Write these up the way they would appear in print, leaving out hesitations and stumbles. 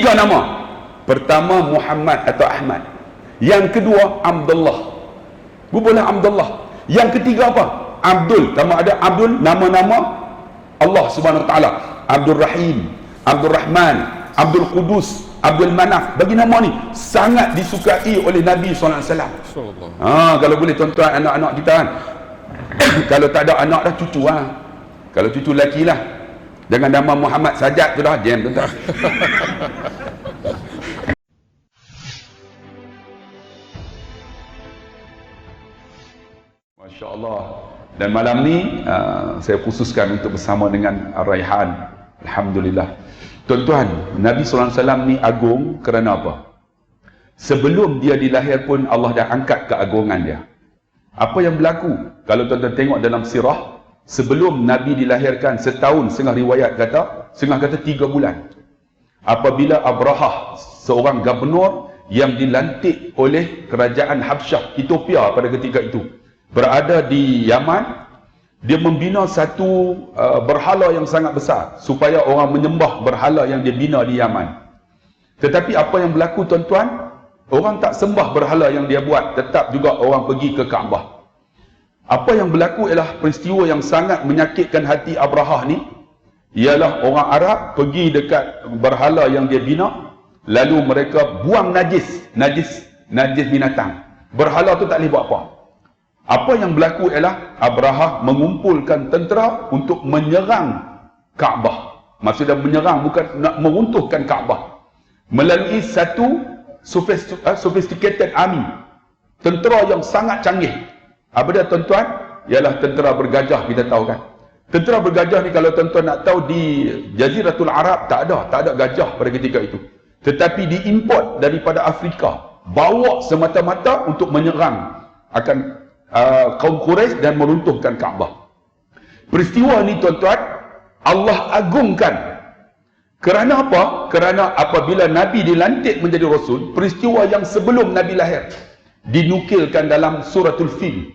Tiga nama. Pertama Muhammad atau Ahmad. Yang kedua Abdullah. Boleh Abdullah. Yang ketiga apa? Abdul. Sama ada Abdul, nama-nama Allah Subhanahu Wa Taala. Abdul Rahim, Abdul Rahman, Abdul Qudus, Abdul Manaf. Bagi nama ni sangat disukai oleh Nabi SAW. Kalau boleh tuan-tuan, anak-anak kita kan, kalau tak ada anak dah, cucu lah. Kalau cucu lelaki lah, jangan nama Muhammad Sajad tu dah, jam tuan-tuan. Masya Allah. Dan malam ni saya khususkan untuk bersama dengan Raihan. Alhamdulillah. Tuan-tuan, Nabi SAW ni agung kerana apa? Sebelum dia dilahir pun Allah dah angkat keagungan dia. Apa yang berlaku? Kalau tuan-tuan tengok dalam sirah, sebelum Nabi dilahirkan setahun, setengah riwayat kata, setengah kata 3 bulan. Apabila Abrahah, seorang gubernur yang dilantik oleh kerajaan Habsyah, Ethiopia pada ketika itu, berada di Yaman, dia membina satu berhala yang sangat besar supaya orang menyembah berhala yang dia bina di Yaman. Tetapi apa yang berlaku tuan-tuan? Orang tak sembah berhala yang dia buat, tetap juga orang pergi ke Kaabah. Apa yang berlaku ialah peristiwa yang sangat menyakitkan hati Abrahah ni, ialah orang Arab pergi dekat berhala yang dia bina, lalu mereka buang najis binatang. Berhala tu tak boleh buat apa. Apa yang berlaku ialah Abrahah mengumpulkan tentera untuk menyerang Kaabah. Maksudnya menyerang, bukan nak meruntuhkan Kaabah. Melalui satu sophisticated army, tentera yang sangat canggih. Apa dia tuan-tuan? Ialah tentera bergajah, kita tahu kan. Tentera bergajah ni kalau tuan-tuan nak tahu, di Jaziratul Arab tak ada gajah pada ketika itu. Tetapi diimport daripada Afrika, bawa semata-mata untuk menyerang akan kaum Quraisy dan meruntuhkan Kaabah. Peristiwa ni tuan-tuan, Allah agungkan. Kerana apa? Kerana apabila Nabi dilantik menjadi Rasul, peristiwa yang sebelum Nabi lahir dinukilkan dalam suratul Fil.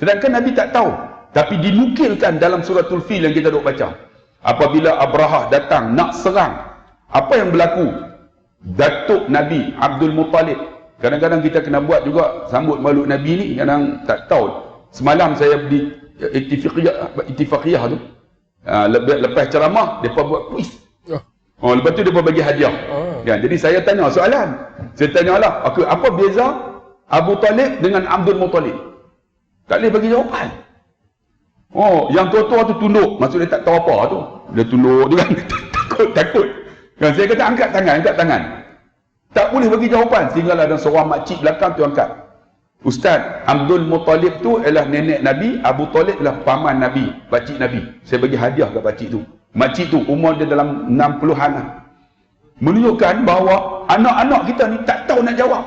Sedangkan Nabi tak tahu, tapi dinukilkan dalam suratul Fil yang kita duk baca. Apabila Abrahah datang nak serang, apa yang berlaku? Datuk Nabi Abdul Muttalib. Kadang-kadang kita kena buat juga sambut maulud Nabi ni, kadang tak tahu. Semalam saya di Ittifaqiyah tu, lepas ceramah depa buat kuis. Lepas tu depa bagi hadiah. Kan? Jadi saya tanya soalan. Saya tanyalah, apa beza Abu Talib dengan Abdul Muttalib? Tak boleh bagi jawapan. Yang tua-tua tu tunduk, maksud dia tak tahu apa tu. Dia tunduk, dia kan takut. Kan saya kata angkat tangan. Tak boleh bagi jawapan, sehinggalah ada seorang makcik belakang tu angkat. Ustaz, Abdul Muttalib tu ialah nenek Nabi, Abu Talib ialah paman Nabi, pakcik Nabi. Saya bagi hadiah ke pakcik tu. Makcik tu umur dia dalam 60-an lah. Menunjukkan bahawa anak-anak kita ni tak tahu nak jawab.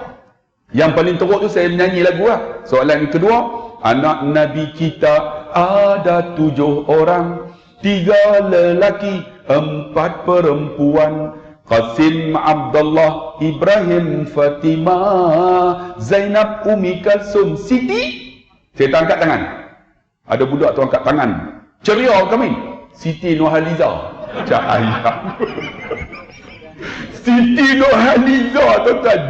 Yang paling teruk tu saya menyanyi lagu lah. Soalan kedua, anak Nabi kita ada 7 orang, 3 lelaki, 4 perempuan. Qasim, Abdullah, Ibrahim, Fatimah, Zainab, Umi Kalsum, Siti. Saya tak angkat tangan. Ada budak tu angkat tangan. Ceria kami. Siti Nurhaliza. Cahaya. Siti Nurhaliza, tuan-tuan.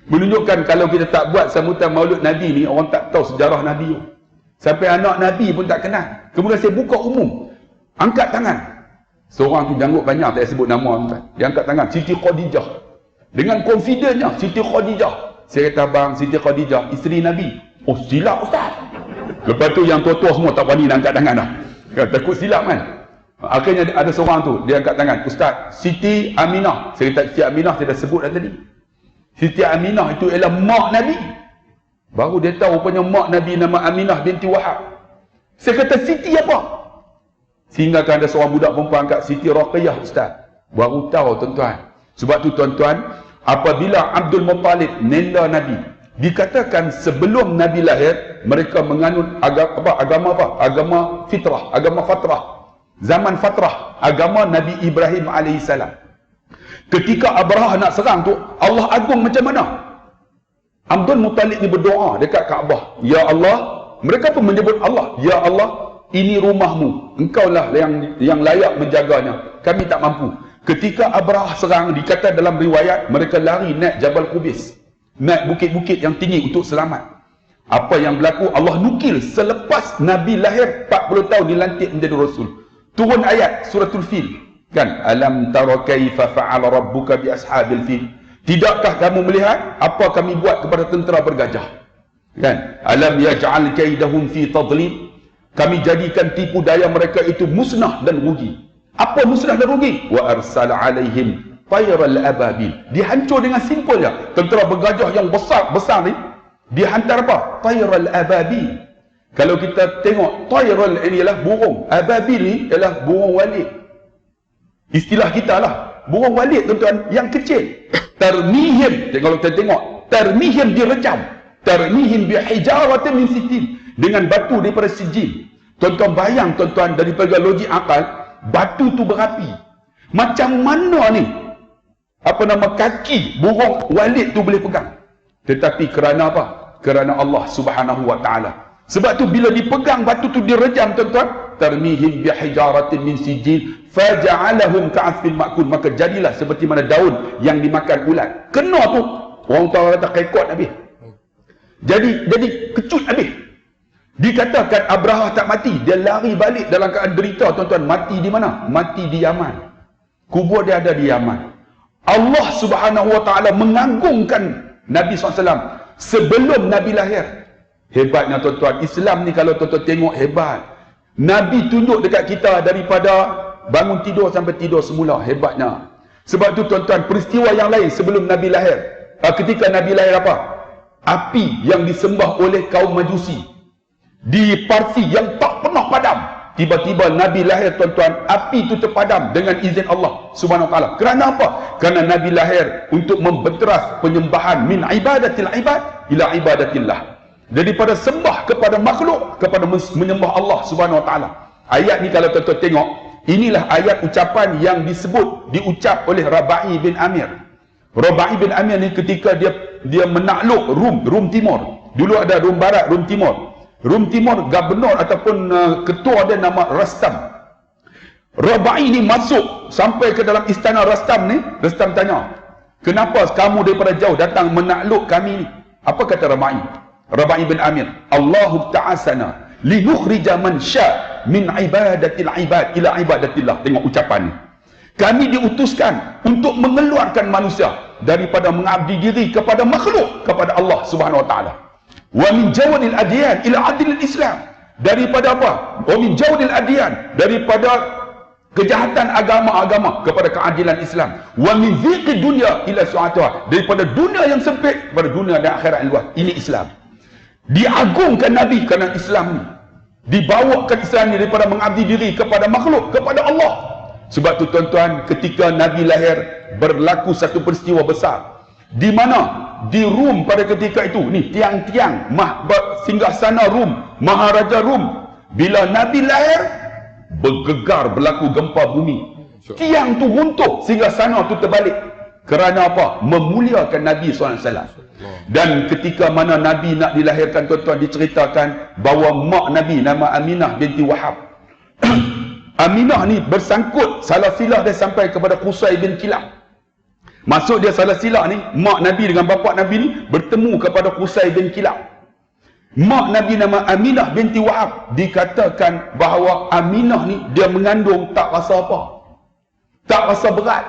Menunjukkan kalau kita tak buat sambutan maulud Nabi ni, orang tak tahu sejarah Nabi. Sampai anak Nabi pun tak kenal. Kemudian saya buka umum. Angkat tangan. Seorang tu janggut banyak, tak sebut nama tuan. Dia angkat tangan, Siti Khadijah. Dengan confidentnya, Siti Khadijah. Saya kata, bang, Siti Khadijah, isteri Nabi. Oh, silap Ustaz. Lepas tu yang tua-tua semua tak berani nak angkat tangan dah. Takut silap kan. Akhirnya ada seorang tu, dia angkat tangan. Ustaz, Siti Aminah. Saya kata, Siti Aminah saya dah sebut dah tadi. Siti Aminah itu ialah mak Nabi. Baru dia tahu rupanya mak Nabi nama Aminah binti Wahab. Saya kata, Siti apa? Sehingga kan ada seorang budak perempuan angkat, Siti Raqiyah Ustaz. Baru tahu tuan-tuan. Sebab tu tuan-tuan, apabila Abdul Muttalib nenda Nabi, dikatakan sebelum Nabi lahir, mereka menganut agama fitrah, agama fatrah. Zaman fatrah, agama Nabi Ibrahim AS. Ketika Abrahah nak serang tu, Allah agung macam mana? Abdul Muttalib ni berdoa dekat Kaabah. Ya Allah, mereka pun menyebut Allah. Ya Allah, ini rumahmu, engkaulah yang layak menjaganya, kami tak mampu. Ketika Abrahah serang, dikata dalam riwayat, mereka lari naik Jabal Qubis, naik bukit-bukit yang tinggi untuk selamat. Apa yang berlaku? Allah nukil selepas Nabi lahir 40 tahun dilantik menjadi Rasul. Turun ayat suratul Fil. Kan? Alam tara kaifa fa'ala rabbuka bi ashabil fil. Tidakkah kamu melihat apa kami buat kepada tentera bergajah? Kan? Alam yaj'al kaidahum fi tadlil. Kami jadikan tipu daya mereka itu musnah dan rugi. Apa musnah dan rugi? Wa arsala alaihim tayral ababil. Dihancur dengan simpelnya. Tentera bergajah yang besar ni dihantar apa? Tayral ababil. Kalau kita tengok, tayral ini ialah burung, ababil ni ialah burung walid. Istilah kita lah, burung walid tuan-tuan yang kecil. Tarmihim, kalau kita tengok, tarmihim direjam, tarmihim bihijaratin min sijil, dengan batu daripada sijil. Tuan-tuan bayang tuan-tuan daripada logik akal, batu tu berapi. Macam mana ni kaki burung walid tu boleh pegang? Tetapi kerana apa? Kerana Allah Subhanahu wa taala. Sebab tu bila dipegang batu tu direjam tuan-tuan, tarmihim bihijaratin min sijil faja'alahum ka'asfin ma'kul, maka jadilah seperti mana daun yang dimakan ulat. Kena tu orang tahu kata kekot habis. Jadi kecut habis. Dikatakan Abrahah tak mati, dia lari balik dalam keadaan derita tuan-tuan. Mati di mana? Mati di Yaman. Kubur dia ada di Yaman. Allah Subhanahu wa taala mengagungkan Nabi SAW sebelum Nabi lahir. Hebatnya tuan-tuan, Islam ni kalau tuan-tuan tengok hebat. Nabi tunjuk dekat kita daripada bangun tidur sampai tidur semula, hebatnya. Sebab tu tuan-tuan, peristiwa yang lain sebelum Nabi lahir. Ketika Nabi lahir apa? Api yang disembah oleh kaum Majusi di Parsi yang tak pernah padam. Tiba-tiba Nabi lahir tuan-tuan, api itu terpadam dengan izin Allah Subhanahu wa taala. Kerana apa? Kerana Nabi lahir untuk membenteras penyembahan min ibadatil ibad ila ibadatillah. Daripada sembah kepada makhluk kepada menyembah Allah Subhanahu wa taala. Ayat ni kalau tuan-tuan tengok, inilah ayat ucapan yang diucap oleh Rabai bin Amir. Rabai bin Amir ni ketika dia menakluk Rum Timur. Dulu ada Rum Barat, Rum Timur. Rum Timur gubernur ataupun ketua dia nama Rastam. Rabai ni masuk sampai ke dalam istana Rastam ni. Rastam tanya, kenapa kamu daripada jauh datang menakluk kami ni? Apa kata Rabai bin Amir? Allahu ta'asana linukhrija man sya' min ibadatil ibad ila ibadatillah. Tengok ucapan ni. Kami diutuskan untuk mengeluarkan manusia daripada mengabdi diri kepada makhluk kepada Allah Subhanahu wa taala. Wa min jawadil adyan ila adilil Islam. Daripada apa? Wa min jawadil adyan, daripada kejahatan agama-agama kepada keadilan Islam. Wa min dhiqid dunya ila su'atuha, daripada dunia yang sempit kepada dunia dan akhirat yang luas. Ini Islam. Diagungkan Nabi kerana Islam ni. Dibawakan Islam ni daripada mengabdi diri kepada makhluk kepada Allah. Sebab tu tuan-tuan, ketika Nabi lahir berlaku satu peristiwa besar. Di mana? Di Rum pada ketika itu. Ni tiang-tiang singgasana Rum, Maharaja Rum. Bila Nabi lahir, bergegar, berlaku gempa bumi. Tiang tu runtuh, singgasana tu terbalik. Kerana apa? Memuliakan Nabi SAW. Dan ketika mana Nabi nak dilahirkan tuan-tuan, diceritakan bahawa mak Nabi nama Aminah binti Wahab. Aminah ni bersangkut salah silah dia sampai kepada Qusay bin Kilab. Maksud dia salah silah ni, mak Nabi dengan bapa Nabi ni bertemu kepada Qusay bin Kilab. Mak Nabi nama Aminah binti Wahab. Dikatakan bahawa Aminah ni dia mengandung tak rasa apa, tak rasa berat.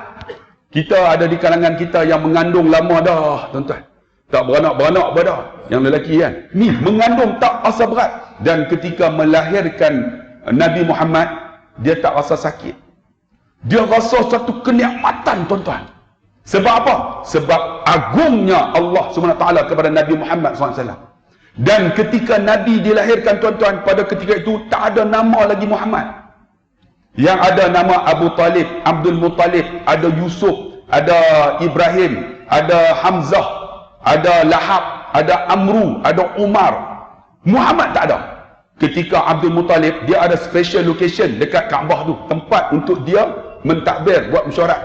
Kita ada di kalangan kita yang mengandung lama dah tuan-tuan, tak beranak-beranak dah, yang lelaki kan. Ni mengandung tak rasa berat. Dan ketika melahirkan Nabi Muhammad, dia tak rasa sakit. Dia rasa satu kenikmatan tuan-tuan. Sebab apa? Sebab agungnya Allah SWT kepada Nabi Muhammad SAW. Dan ketika Nabi dilahirkan tuan-tuan, pada ketika itu tak ada nama lagi Muhammad. Yang ada nama Abu Talib, Abdul Muttalib, ada Yusuf, ada Ibrahim, ada Hamzah, ada Lahab, ada Amru, ada Umar. Muhammad tak ada. Ketika Abdul Muttalib, dia ada special location dekat Kaabah tu, tempat untuk dia mentakbir, buat mesyuarat.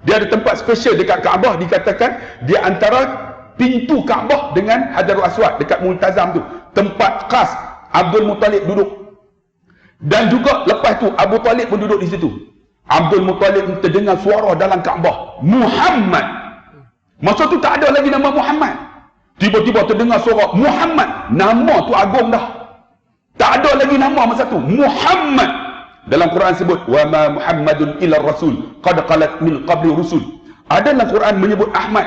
Dia ada tempat special dekat Kaabah, dikatakan dia antara pintu Kaabah dengan Hajarul Aswad dekat Multazam tu, tempat khas Abdul Muttalib duduk. Dan juga lepas tu Abu Talib pun duduk di situ. Abdul Muttalib terdengar suara dalam Kaabah, Muhammad. Masa tu tak ada lagi nama Muhammad. Tiba-tiba terdengar suara Muhammad. Nama tu agung dah. Tak ada lagi nama masa tu, Muhammad. Dalam Quran sebut, wa ma Muhammadun illa rasul qad qalat min qabli rusul. Ada dalam Quran menyebut Ahmad.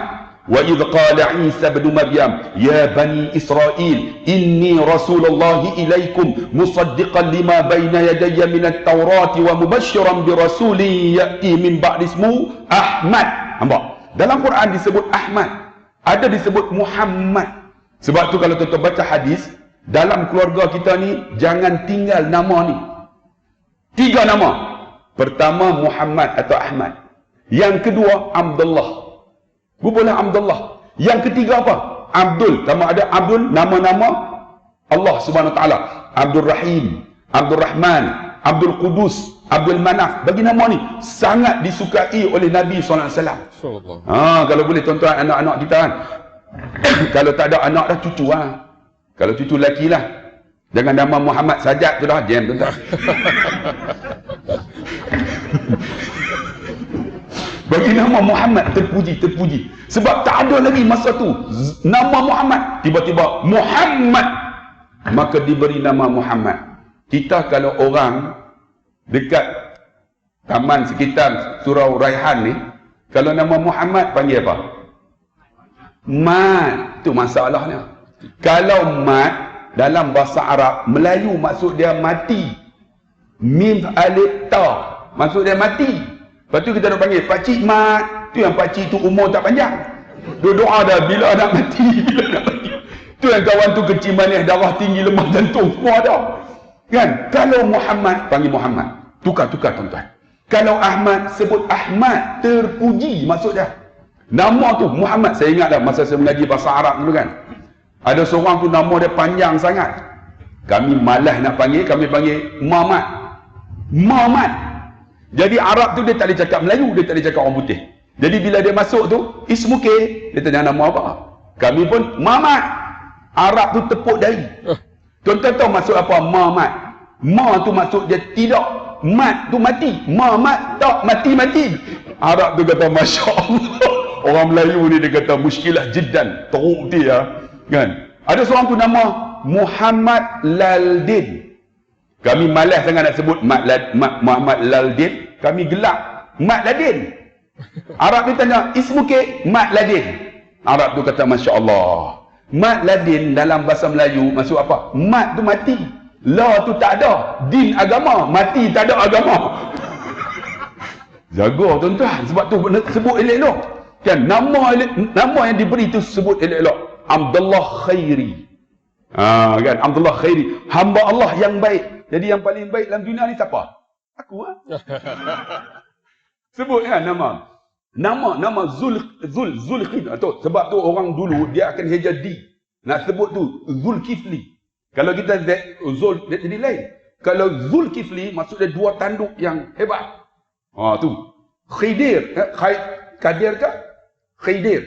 Wa idh qala Isa ibn Maryam ya bani Israel inni rasulullah ilaikum musaddiqan lima baina yadayya minat taurati wa mubasysyiran bi rasulin ya'ti min ba'di ismu Ahmad. Nampak? Dalam Quran disebut Ahmad, ada disebut Muhammad. Sebab tu kalau tuan-tuan baca hadis, dalam keluarga kita ni jangan tinggal nama ni. 3 nama. Pertama Muhammad atau Ahmad. Yang kedua Abdullah. Bubulah Abdullah. Yang ketiga apa? Abdul. Sama ada Abdul, nama-nama Allah Subhanahu Wa Taala. Abdul Rahim, Abdul Rahman, Abdul Qudus, Abdul Manaf. Bagi nama ni sangat disukai oleh Nabi SAW. Kalau boleh tuan-tuan anak-anak kita kan. Kalau tak ada anak dah, cucu lah. Kalau cucu lelaki lah. Jangan nama Muhammad Sajad tu dah. Jam tuan-tuan. Bagi nama Muhammad terpuji. Sebab tak ada lagi masa tu nama Muhammad. Tiba-tiba Muhammad. Maka diberi nama Muhammad. Kita kalau orang dekat taman sekitar Surau Raihan ni, kalau nama Muhammad panggil apa? Mat. Tu masalahnya. Kalau mat dalam bahasa Arab, Melayu maksud dia mati. Mim alif ta maksud dia mati. Lepas tu kita nak panggil pakcik mat. Tu yang pakcik tu umur tak panjang. Dia doa dah bila nak mati, bila nak mati. Tu yang kawan tu kecil manis, darah tinggi, lemah jantung, semua ada. Kan? Kalau Muhammad, panggil Muhammad. Tukar-tukar tuan-tuan. Kalau Ahmad, sebut Ahmad. Terpuji maksud dia. Nama tu Muhammad. Saya ingat dah masa saya mengaji bahasa Arab dulu kan. Ada seorang tu nama dia panjang sangat. Kami malas nak panggil, kami panggil Muhammad. Muhammad. Jadi Arab tu dia tak boleh cakap Melayu, dia tak boleh cakap orang putih. Jadi bila dia masuk tu, ismuke, dia tanya nama apa? Kami pun Muhammad. Arab tu tepuk dahi. Tuan-tuan tahu maksud apa Muhammad? Ma tu maksud dia tidak. Mat tu mati. Muhammad tak mati-mati. Arab tu kata Masya Allah. Orang Melayu ni dia kata muskilah jiddan. Teruk dia. Kan? Ada seorang tu nama Muhammad Laldin. Kami malas sangat nak sebut Muhammad Laldin. Kami gelap Mat Ladin. Arab dia tanya, ismuke? Mat Ladin. Arab tu kata Masya Allah. Mat Ladin dalam bahasa Melayu maksud apa? Mat tu mati. La tu tak ada. Din agama. Mati tak ada agama. Jaga tuan-tuan. Sebab tu sebut elok-elok. Kan? Nama yang diberi tu sebut elok-elok. Abdullah Khairi. Kan? Abdullah Khairi. Hamba Allah yang baik. Jadi yang paling baik dalam dunia ni siapa? Aku lah. Sebut kan nama. Nama Zulkifli. Sebab tu orang dulu dia akan heja D. Nak sebut tu Zulkifli. Kalau kita Zul jadi lain. Kalau Zulkifli maksud dia 2 tanduk yang hebat. Tu. Khidir. Kadir ke? Khidir.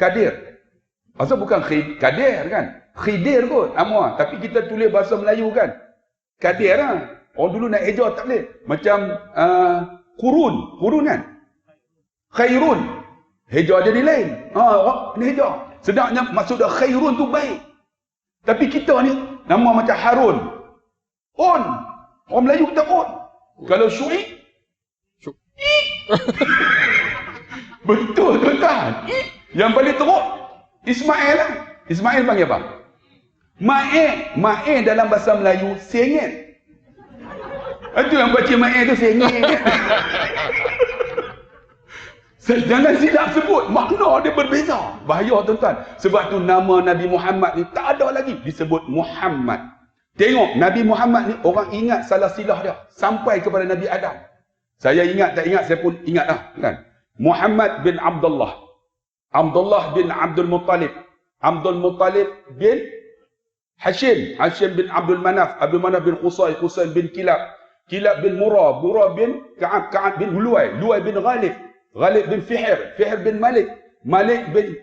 Kadir. Asal bukan Kadir kan? Khidir kot nama, tapi kita tulis bahasa Melayu kan Kadir lah. Orang dulu nak eja tak boleh. Macam Qurun kan, Khairun, heja dia ni lain. Ni heja. Sedangnya maksud dia Khairun tu baik. Tapi kita ni nama macam Harun, orang Melayu kita Kalau Syuib betul tuan-tuan. Yang paling teruk Ismail lah. Ismail panggil apa? Ma'e dalam bahasa Melayu sengit. Itu yang baca ma'e tu sengit. Jangan silap sebut, makna dia berbeza. Bahaya tuan-tuan. Sebab tu nama Nabi Muhammad ni tak ada lagi disebut Muhammad. Tengok Nabi Muhammad ni orang ingat salah silah dia sampai kepada Nabi Adam. Saya ingat tak ingat saya pun ingat lah kan. Muhammad bin Abdullah. Abdullah bin Abdul Muttalib. Abdul Muttalib bin Hashim. Hashim bin Abdul Manaf. Abdul Manaf bin Qusay. Qusay bin Kilab. Kilab bin Murrah. Murrah bin Ka'ab. Ka'ab bin Luay. Luay bin Ghalib. Ghalib bin Fihr. Fihr bin Malik. Malik bin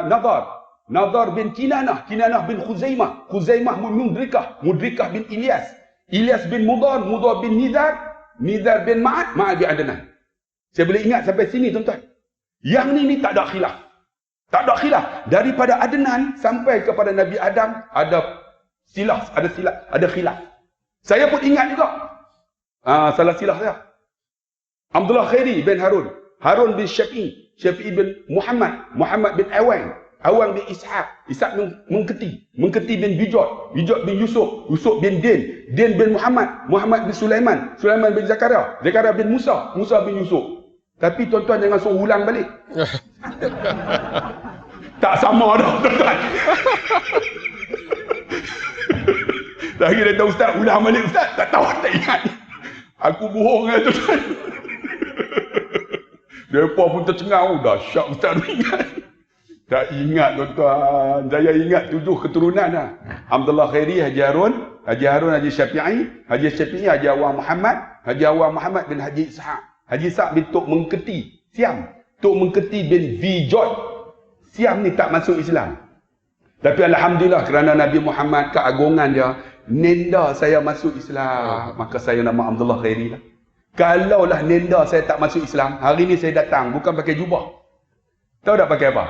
Nadar. Nadar bin Kinanah. Kinanah bin Khuzaimah. Khuzaimah bin Mudrikah. Mudrikah bin Ilyas. Ilyas bin Mudar. Mudar bin Nizar. Nizar bin Ma'ad bin Adnan. Saya boleh ingat sampai sini tuan-tuan. Yang ni tak ada khilaf. Tak ada khilaf. Daripada Adnan sampai kepada Nabi Adam ada silaf, ada khilaf. Saya pun ingat juga. Salah silaf saya. Abdullah Khairi bin Harun, Harun bin Syafi'i, Syafi'i bin Muhammad, Muhammad bin Awang bin Ishaq, bin Munketi bin Bijot bin Yusuf, Yusuf bin Din bin Muhammad bin Sulaiman bin Zakaria bin Musa bin Yusuf. Tapi tuan-tuan jangan suruh ulang balik. Tak sama dah tuan-tuan. Lagi dia tahu ustaz, ulang balik ustaz. Tak tahu, tak ingat. Aku bohong lah tuan-tuan. Mereka pun tercengang. Dahsyat ustaz ingat. Tak ingat tuan-tuan. Saya ingat 7 keturunan lah. Abdullah Khairi, Haji Harun, Haji Syafi'i, Haji Awang Muhammad bin Haji Ishaq. Haji Ishaq bin Tok Mengketi, Siam. Tok Mengketi bin Vijot. Siam ni tak masuk Islam. Tapi Alhamdulillah kerana Nabi Muhammad keagungan dia, nenda saya masuk Islam. Maka saya nama Abdullah Khairi lah. Kalaulah nenda saya tak masuk Islam, hari ni saya datang bukan pakai jubah. Tahu tak pakai apa?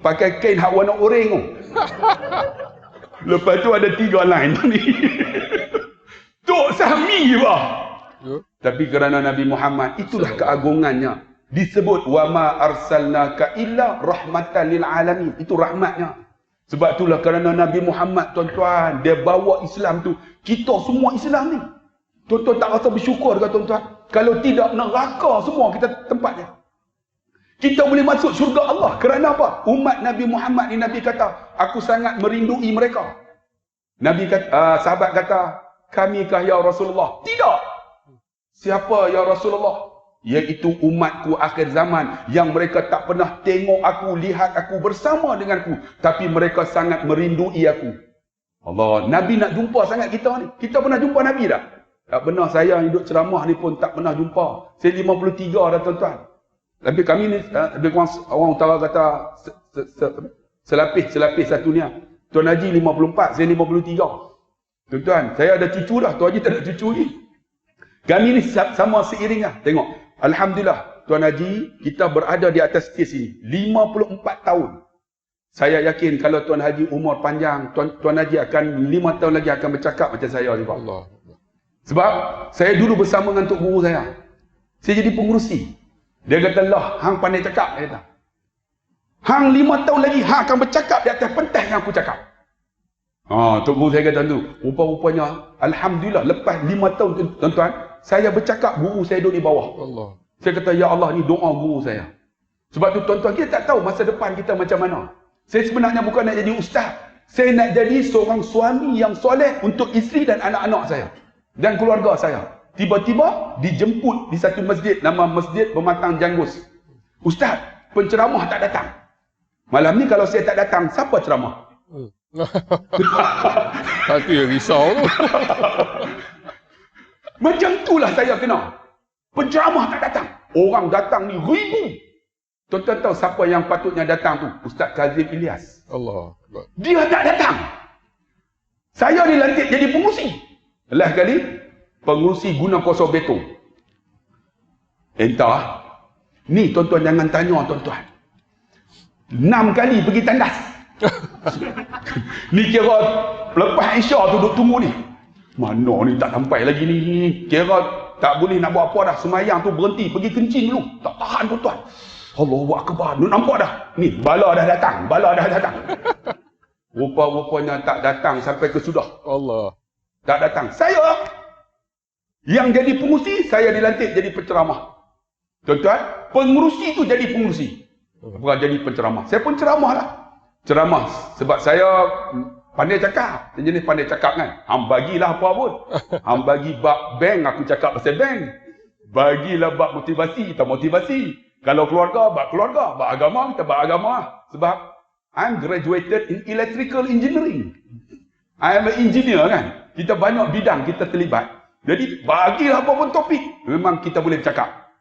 Pakai kain hak warna oranye tu. Lepas tu ada 3 line ni. Tok Sami bah. Tapi kerana Nabi Muhammad, itulah keagungannya. Disebut wa ma arsalnaka illa rahmatan lil alamin. Itu rahmatnya. Sebab itulah kerana Nabi Muhammad tuan-tuan, dia bawa Islam tu, kita semua Islam ni. Tuan-tuan tak rasa bersyukur ke tuan-tuan? Kalau tidak, neraka semua kita tempatnya. Kita boleh masuk syurga Allah. Kerana apa? Umat Nabi Muhammad ni, Nabi kata, aku sangat merindui mereka. Nabi kata, sahabat kata, kamikah ya Rasulullah? Tidak. Siapa ya Rasulullah? Iaitu umatku akhir zaman yang mereka tak pernah tengok aku, lihat aku bersama denganku, tapi mereka sangat merindui aku. Allah, Nabi nak jumpa sangat kita ni. Kita pernah jumpa Nabi tak? Tak benar, saya hidup ceramah ni pun tak pernah jumpa. Saya 53 dah tuan-tuan. Tapi kami ni, lebih kurang orang utara kata selapis satu ni. Tuan Haji 54, saya 53. Tuan-tuan, saya ada cucu dah, Tuan Haji tak ada cucu ni. Kami ni sama seiring lah. Tengok, Alhamdulillah, Tuan Haji, kita berada di atas stage ini 54 tahun. Saya yakin kalau Tuan Haji umur panjang, Tuan Haji akan 5 tahun lagi akan bercakap macam saya juga. Allah. Sebab saya dulu bersama dengan Tok Guru saya. Saya jadi pengurusi. Dia kata, lah, hang pandai cakap. Dia kata, hang 5 tahun lagi, hang akan bercakap di atas pentas yang aku cakap. Tok Guru saya kata tu, rupa-rupanya, Alhamdulillah, lepas 5 tahun tuan-tuan, saya bercakap, guru saya duduk di bawah. Allah. Saya kata, ya Allah, ni doa guru saya. Sebab tu tuan-tuan, kita tak tahu masa depan kita macam mana. Saya sebenarnya bukan nak jadi ustaz. Saya nak jadi seorang suami yang soleh untuk isteri dan anak-anak saya. Dan keluarga saya. Tiba-tiba dijemput di satu masjid, nama Masjid Pematang Janggus. Ustaz, penceramah tak datang. Malam ni kalau saya tak datang, siapa ceramah? Itu yang risau tu. Macam itulah saya kena. Penceramah tak datang. Orang datang ni ribu. Tuan-tuan tahu siapa yang patutnya datang tu? Ustaz Kazim Ilyas. Allah. Dia tak datang. Saya dilantik jadi pengurusi. Last kali, pengurusi guna kosong beton. Entah. Ni tuan-tuan jangan tanya tuan-tuan. 6 kali pergi tandas. Ni kira lepas Isya tu duduk tunggu ni. Mana ni tak sampai lagi ni. Kira tak boleh nak buat apa dah. Semayang tu berhenti. Pergi kencing dulu. Tak tahan tuan-tuan. Allahu Akbar. Ni nampak dah. Ni bala dah datang. Bala dah datang. Rupa-rupanya tak datang sampai ke sudah. Allah. Tak datang. Saya yang jadi pengurusi, saya dilantik jadi penceramah. Tuan-tuan, pengurusi tu jadi pengurusi. Bukan jadi penceramah. Saya pun ceramah lah. Ceramah. Sebab saya pandai cakap. Saya jenis pandai cakap kan. Hang bagilah apa pun. Hang bagi bab bank, aku cakap pasal bank. Bagilah bab motivasi, kita motivasi. Kalau keluarga, bab keluarga. Bab agama, kita bab agama. Sebab I'm graduated in electrical engineering. I am an engineer kan. Kita banyak bidang kita terlibat. Jadi bagilah apa pun topik. Memang kita boleh bercakap.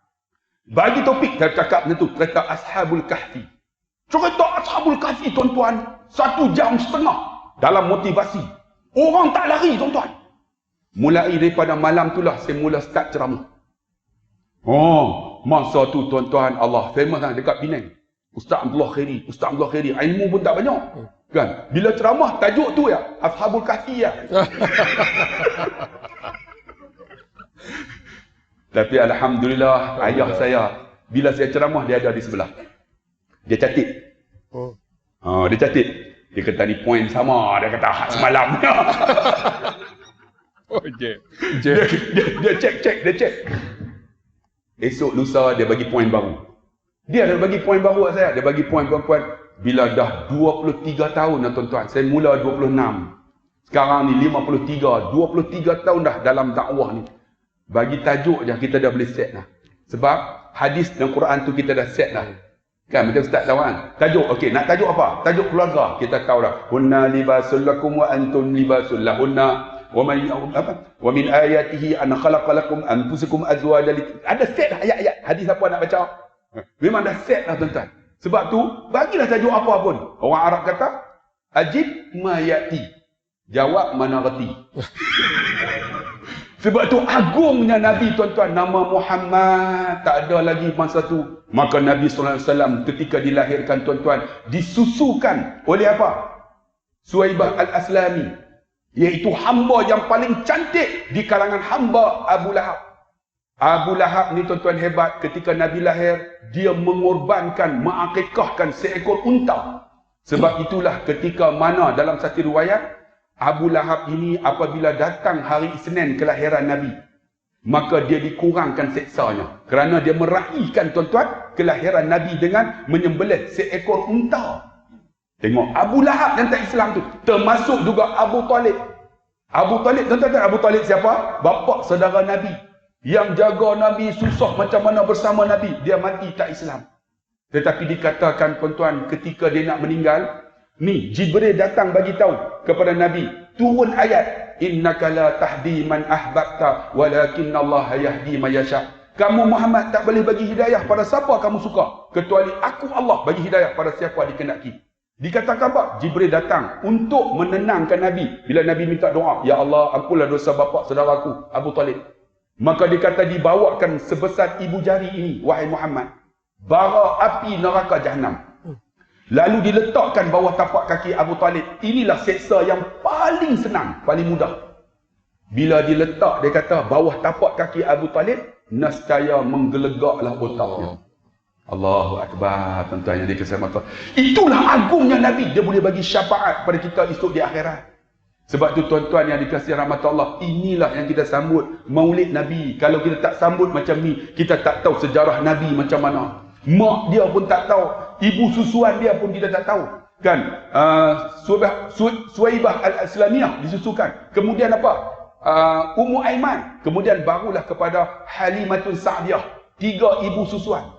Bagi topik, saya cakap macam tu. Cerita Ashabul Kahfi. Cerita Ashabul Kahfi tuan-tuan. 1 jam setengah. Dalam motivasi. Orang tak lari tuan-tuan. Mulai daripada malam itulah saya mula start ceramah. Oh, masa tu tuan-tuan Allah famous lah dekat Penang. Ustaz Abdullah Khairi, ilmu pun tak banyak. Kan? Bila ceramah tajuk tu ya, Ashabul Kahfi ya. Tapi alhamdulillah ayah saya bila saya ceramah dia ada di sebelah. Dia catat. Dia catat. Dia kata ni point sama, dia kata hak semalam. Dia cek. Esok lusa dia bagi point baru. Dia dah bagi point baru kat saya. Dia bagi point. Bila dah 23 tahun dah tuan-tuan. Saya mula 26. Sekarang ni 53. 23 tahun dah dalam dakwah ni. Bagi tajuk je kita dah boleh set dah. Sebab hadis dan Quran tu kita dah set dah. Kan macam Ustaz tahu kan? Tajuk, okey, nak tajuk apa? Tajuk keluarga. Kita tahu dah. Hunna libasul lakum wa antum libasul lahunna. Wa min ayatihi an khalaqa lakum anfusakum azwajan. Ada set dah ayat-ayat. Hadis apa nak baca? Memang dah set dah tuan-tuan. Sebab tu, bagilah tajuk apa pun. Orang Arab kata, ajib ma yati. Jawab mana reti. Sebab tu agungnya Nabi tuan-tuan. Nama Muhammad tak ada lagi masa tu. Maka Nabi SAW ketika dilahirkan tuan-tuan, disusukan oleh apa? Suwaibah Al-Aslami. Iaitu hamba yang paling cantik di kalangan hamba Abu Lahab. Abu Lahab ni tuan-tuan hebat. Ketika Nabi lahir, dia mengorbankan, mengakikahkan seekor unta. Sebab itulah ketika mana dalam satu riwayat, Abu Lahab ini apabila datang hari Isnin kelahiran Nabi, maka dia dikurangkan seksanya. Kerana dia meraihkan tuan-tuan kelahiran Nabi dengan menyembelih seekor unta. Tengok Abu Lahab yang tak Islam tu. Termasuk juga Abu Talib. Abu Talib, tuan-tuan, Abu Talib siapa? Bapa saudara Nabi. Yang jaga Nabi, susah macam mana bersama Nabi. Dia mati tak Islam. Tetapi dikatakan tuan-tuan ketika dia nak meninggal, ni Jibril datang bagi tahu kepada Nabi, turun ayat, innaka la tahdi man ahbabta walakinna Allah yahdi man yasha. Kamu Muhammad tak boleh bagi hidayah pada siapa kamu suka, kecuali aku Allah bagi hidayah pada siapa dikehendaki. Dikatakan apa? Jibril datang untuk menenangkan Nabi. Bila Nabi minta doa, ya Allah ampunlah dosa bapa saudaraku Abu Talib. Maka dikata dibawakan sebesar ibu jari ini, wahai Muhammad, bara api neraka Jahannam. Lalu diletakkan bawah tapak kaki Abu Talib. Inilah seksa yang paling senang, paling mudah. Bila diletak, dia kata, bawah tapak kaki Abu Talib, nescaya menggelegaklah otaknya. Allahu Akbar, tuan-tuan yang dikasihi Allah. Itulah agungnya Nabi. Dia boleh bagi syafaat pada kita esok di akhirat. Sebab tu tuan-tuan yang dikasihi rahmat Allah, inilah yang kita sambut Maulid Nabi. Kalau kita tak sambut macam ni, kita tak tahu sejarah Nabi macam mana. Mak dia pun tak tahu, ibu susuan dia pun kita tak tahu. Kan? Suwaibah Al-Islamiyah disusukan. Kemudian apa? Ummu Aiman. Kemudian barulah kepada Halimatun Sa'diyah. 3 ibu susuan.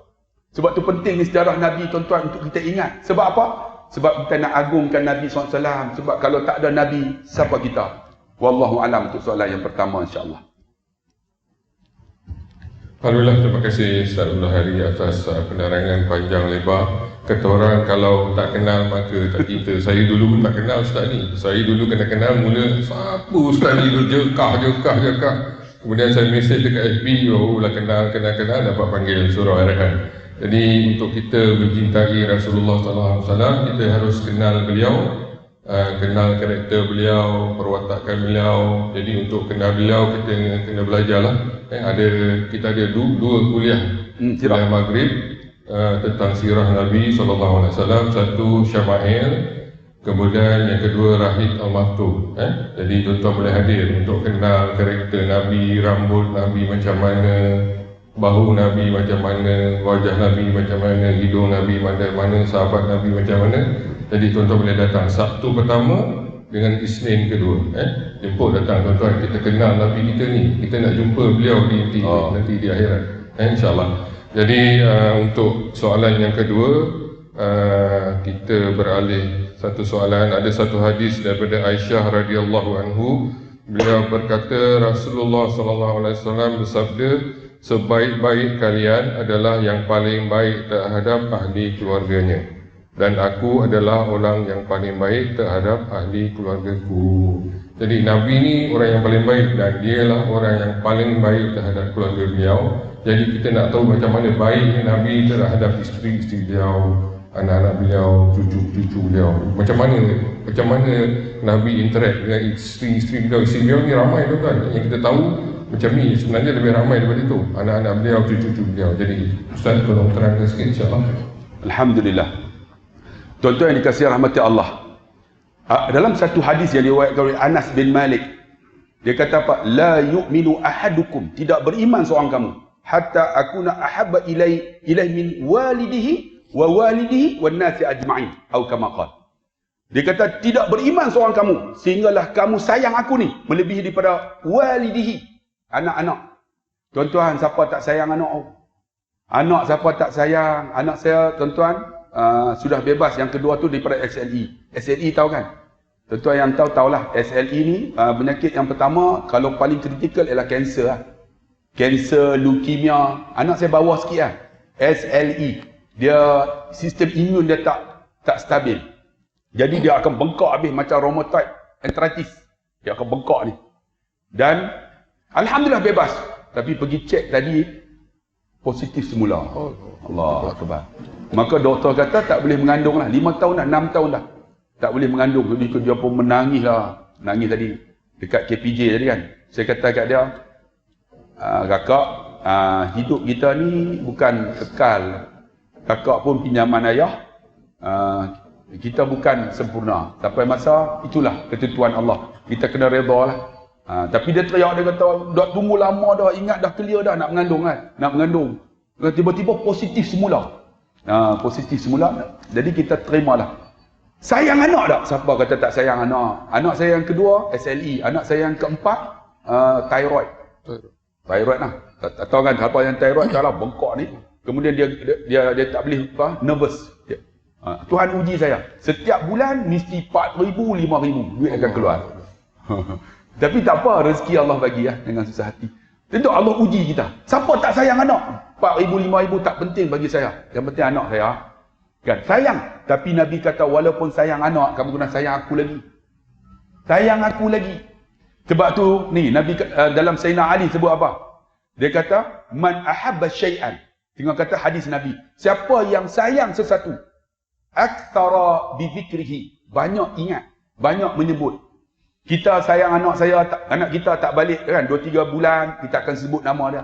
Sebab tu penting ni sejarah Nabi tuan-tuan untuk kita ingat. Sebab apa? Sebab kita nak agungkan Nabi SAW. Sebab kalau tak ada Nabi, siapa kita? Wallahu alam untuk soalan yang pertama insya-Allah. Alhamdulillah, terima kasih Ustaz Abdullah Hari atas penerangan panjang lebar. Kata orang kalau tak kenal maka tak kita. Saya dulu pun tak kenal Ustaz ni. Saya dulu kena kenal mula, siapa Ustaz ni dulu jekah. Kemudian saya mesej dekat FB, lah kenal, dapat panggil surah Ar-Rahman. Jadi untuk kita mencintai Rasulullah SAW, kita harus kenal beliau, kenal karakter beliau, perwatakan beliau. Jadi untuk kenal beliau kita kena belajarlah. Kita ada dua kuliah, kuliah Maghrib tentang sirah Nabi SAW. Satu Syama'il, kemudian yang kedua Rahid Al-Maftub. Jadi tuan-tuan boleh hadir untuk kenal karakter Nabi, rambut Nabi macam mana, bahu Nabi macam mana, wajah Nabi macam mana, hidung Nabi macam mana, sahabat Nabi macam mana. Jadi tuan-tuan boleh datang Sabtu pertama dengan Isnin kedua. Jemput datang tuan-tuan, kita kenal Nabi kita ni. Kita nak jumpa beliau nanti di akhirat, insya-Allah. Jadi untuk soalan yang kedua, kita beralih satu soalan. Ada satu hadis daripada Aisyah radhiyallahu anhu. Beliau berkata Rasulullah SAW bersabda, sebaik-baik kalian adalah yang paling baik terhadap ahli keluarganya. dan aku adalah orang yang paling baik terhadap ahli keluargaku. Jadi Nabi ni orang yang paling baik dan dialah orang yang paling baik terhadap keluarga beliau. Jadi kita nak tahu macam mana baiknya Nabi terhadap isteri-isteri beliau, anak-anak beliau, cucu-cucu beliau. Macam mana Nabi interact dengan isteri-isteri beliau. Isteri beliau ni ramai tuan-tuan. Yang kita tahu macam ni sebenarnya lebih ramai daripada itu. Anak-anak beliau, cucu-cucu beliau. Jadi Ustaz tolong terangkan sikit insya-Allah. Alhamdulillah. Tuan-tuan yang dikasihi rahmati Allah. Dalam satu hadis yang diriwayatkan oleh Anas bin Malik, dia kata apa? La yu'minu ahadukum, tidak beriman seorang kamu, hatta akuna ahabba ilai min walidihi wa walidihi wan nasi ajma'in, atau kama qala. Dia kata tidak beriman seorang kamu sehinggalah kamu sayang aku ni melebihi daripada walidihi, anak-anak. Tuan-tuan, siapa tak sayang anak? Anak siapa tak sayang? Anak saya, tuan-tuan, sudah bebas. Yang kedua tu daripada SLE. SLE tahu kan? Tuan-tuan yang tahulah SLE ni penyakit yang pertama, kalau paling kritikal ialah kanser lah. Kanser, leukemia. Anak saya bawah sikit lah. SLE. Dia sistem imun dia tak stabil. Jadi dia akan bengkak habis macam rheumatoid arthritis. Dia akan bengkak ni. Dan alhamdulillah bebas. Tapi pergi cek tadi positif semula. Allah Akbar. Maka doktor kata tak boleh mengandung lah. 5 tahun dah, 6 tahun dah. Tak boleh mengandung. Jadi dia pun menangis lah. Nangis tadi. Dekat KPJ tadi kan. Saya kata kat dia, kakak, hidup kita ni bukan kekal. Kakak pun pinjaman ayah. Kita bukan sempurna. Sampai masa, itulah ketentuan Allah. Kita kena redha lah. Tapi dia teriak, dia kata, dah tunggu lama dah, ingat dah clear dah nak mengandung kan. Nak mengandung. Tiba-tiba positif semula. Positif semula. Jadi kita terimalah. Sayang anak tak? Siapa kata tak sayang anak? Anak saya yang kedua SLE, anak saya yang keempat thyroid. Thyroid lah. Tak tahu kan siapa yang thyroid salah bengkak ni. Kemudian dia tak boleh nervous. Tuhan uji saya. Setiap bulan mesti 4,000, 5,000 duit akan keluar. Tapi tak apa, rezeki Allah bagi lah dengan susah hati. Tentu Allah uji kita. Siapa tak sayang anak? 4,000, 5,000 tak penting bagi saya. Yang penting anak saya. Kan? Sayang. Tapi Nabi kata, walaupun sayang anak, kamu kena sayang aku lagi. Sayang aku lagi. Sebab tu, ni, Nabi dalam Sayyidina Ali sebut apa? Dia kata, man ahabba syai'an. Tengok kata hadis Nabi. Siapa yang sayang sesuatu, aktsara bi dzikrihi. Banyak ingat. Banyak menyebut. Kita sayang anak kita tak balik kan 2-3 bulan, kita akan sebut nama dia.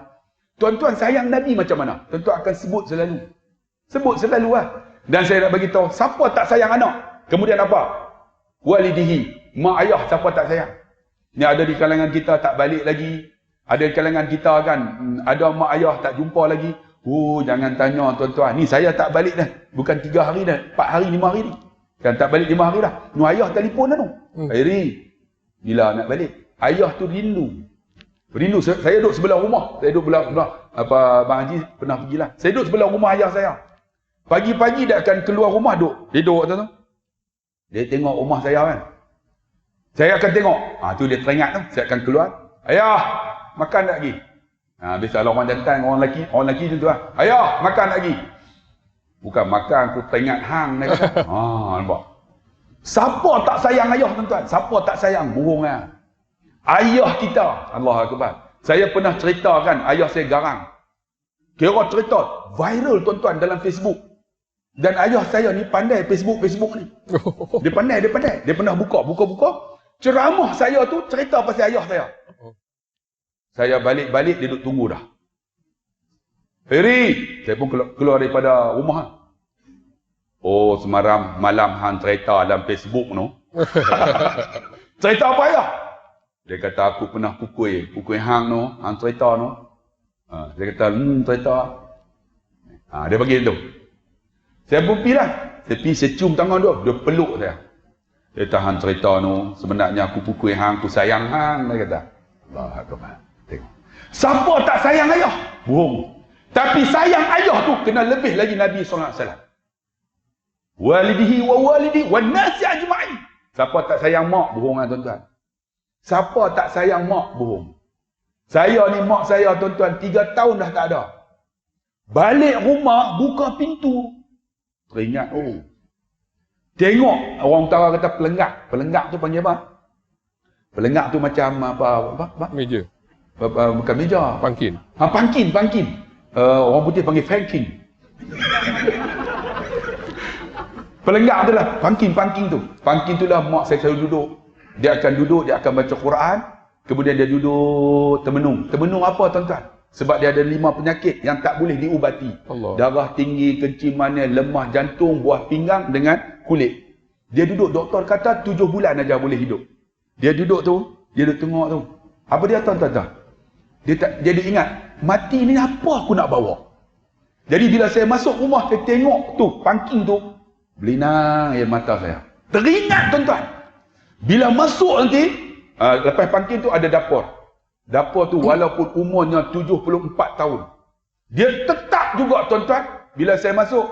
Tuan-tuan sayang Nabi macam mana? Tuan-tuan akan sebut selalu. Sebut selalu lah. Dan saya nak bagi tahu, siapa tak sayang anak? Kemudian apa? Walidihi, mak ayah siapa tak sayang? Ni ada di kalangan kita tak balik lagi. Ada di kalangan kita kan, ada mak ayah tak jumpa lagi. Oh, jangan tanya tuan-tuan. Ni saya tak balik dah. Bukan 3 hari dah, 4 hari, 5 hari ni. Kan tak balik 5 hari dah. Nu ayah telefon dah tu. Airi, bila nak balik? Ayah tu rindu. Rindu. Saya duduk sebelah rumah. Saya duduk sebelah Bang Haji pernah pergilah. Saya duduk sebelah rumah ayah saya. Pagi-pagi dia akan keluar rumah duduk tu. Dia tengok rumah saya kan. Saya akan tengok. Tu dia teringat tu. Saya akan keluar. Ayah, makan tak lagi? Biasalah orang jantan, orang lelaki macam tu lah. Ayah, makan tak lagi? Bukan makan, aku teringat hang. Nampak? Siapa tak sayang ayah tuan-tuan? Siapa tak sayang? Bohong lah. Ayah kita. Allah Akbar. Saya pernah ceritakan ayah saya garang. Kira cerita viral tuan-tuan dalam Facebook. Dan ayah saya ni pandai Facebook ni. Dia pandai. Dia pernah buka. Ceramah saya tu cerita pasal ayah saya. Saya balik dia duduk tunggu dah. Heri, saya pun keluar daripada rumah. Oh, semalam malam hang cerita dalam Facebook tu. Cerita apa ayah? Dia kata aku pernah pukul hang tu, hang cerita tu. Dia kata, cerita. Dia bagi tu. Saya pun pergi lah. Saya cium tangan dia peluk saya. Dia kata, hang cerita tu, sebenarnya aku pukul hang, aku sayang hang. Dia kata, Allah Akbar. Tengok. Siapa tak sayang ayah? Bohong. Tapi sayang ayah tu kena lebih lagi Nabi SAW. Walidihi wa walidi wa nasi ajma'in. Siapa tak sayang mak, bohong lah tuan-tuan. Siapa tak sayang mak, bohong. Saya ni mak saya tuan-tuan 3 tahun dah tak ada. Balik rumah, buka pintu. Teringat, Tengok orang utara kata pelenggak. Pelenggak tu panggil apa? Pelenggak tu macam apa? Meja. Bukan meja. Pangkin. Pangkin. Orang putih panggil franking. Pelenggak tu lah, pangking tu. Pangking tu lah mak saya selalu duduk. Dia akan duduk, dia akan baca Quran. Kemudian dia duduk termenung. Termenung apa tuan-tuan? Sebab dia ada 5 penyakit yang tak boleh diubati. Allah. Darah tinggi, kencing manis, lemah jantung, buah pinggang dengan kulit. Dia duduk, doktor kata 7 bulan aja boleh hidup. Dia duduk tu, dia duduk tengok tu. Apa dia tuan-tuan? Dia ingat, mati ni apa aku nak bawa? Jadi bila saya masuk rumah, saya tengok tu, pangking tu, belinang air mata saya. Teringat tuan-tuan. Bila masuk nanti, lepas pangking tu ada dapur. Dapur tu walaupun umurnya 74 tahun. Dia tetap juga tuan-tuan. Bila saya masuk,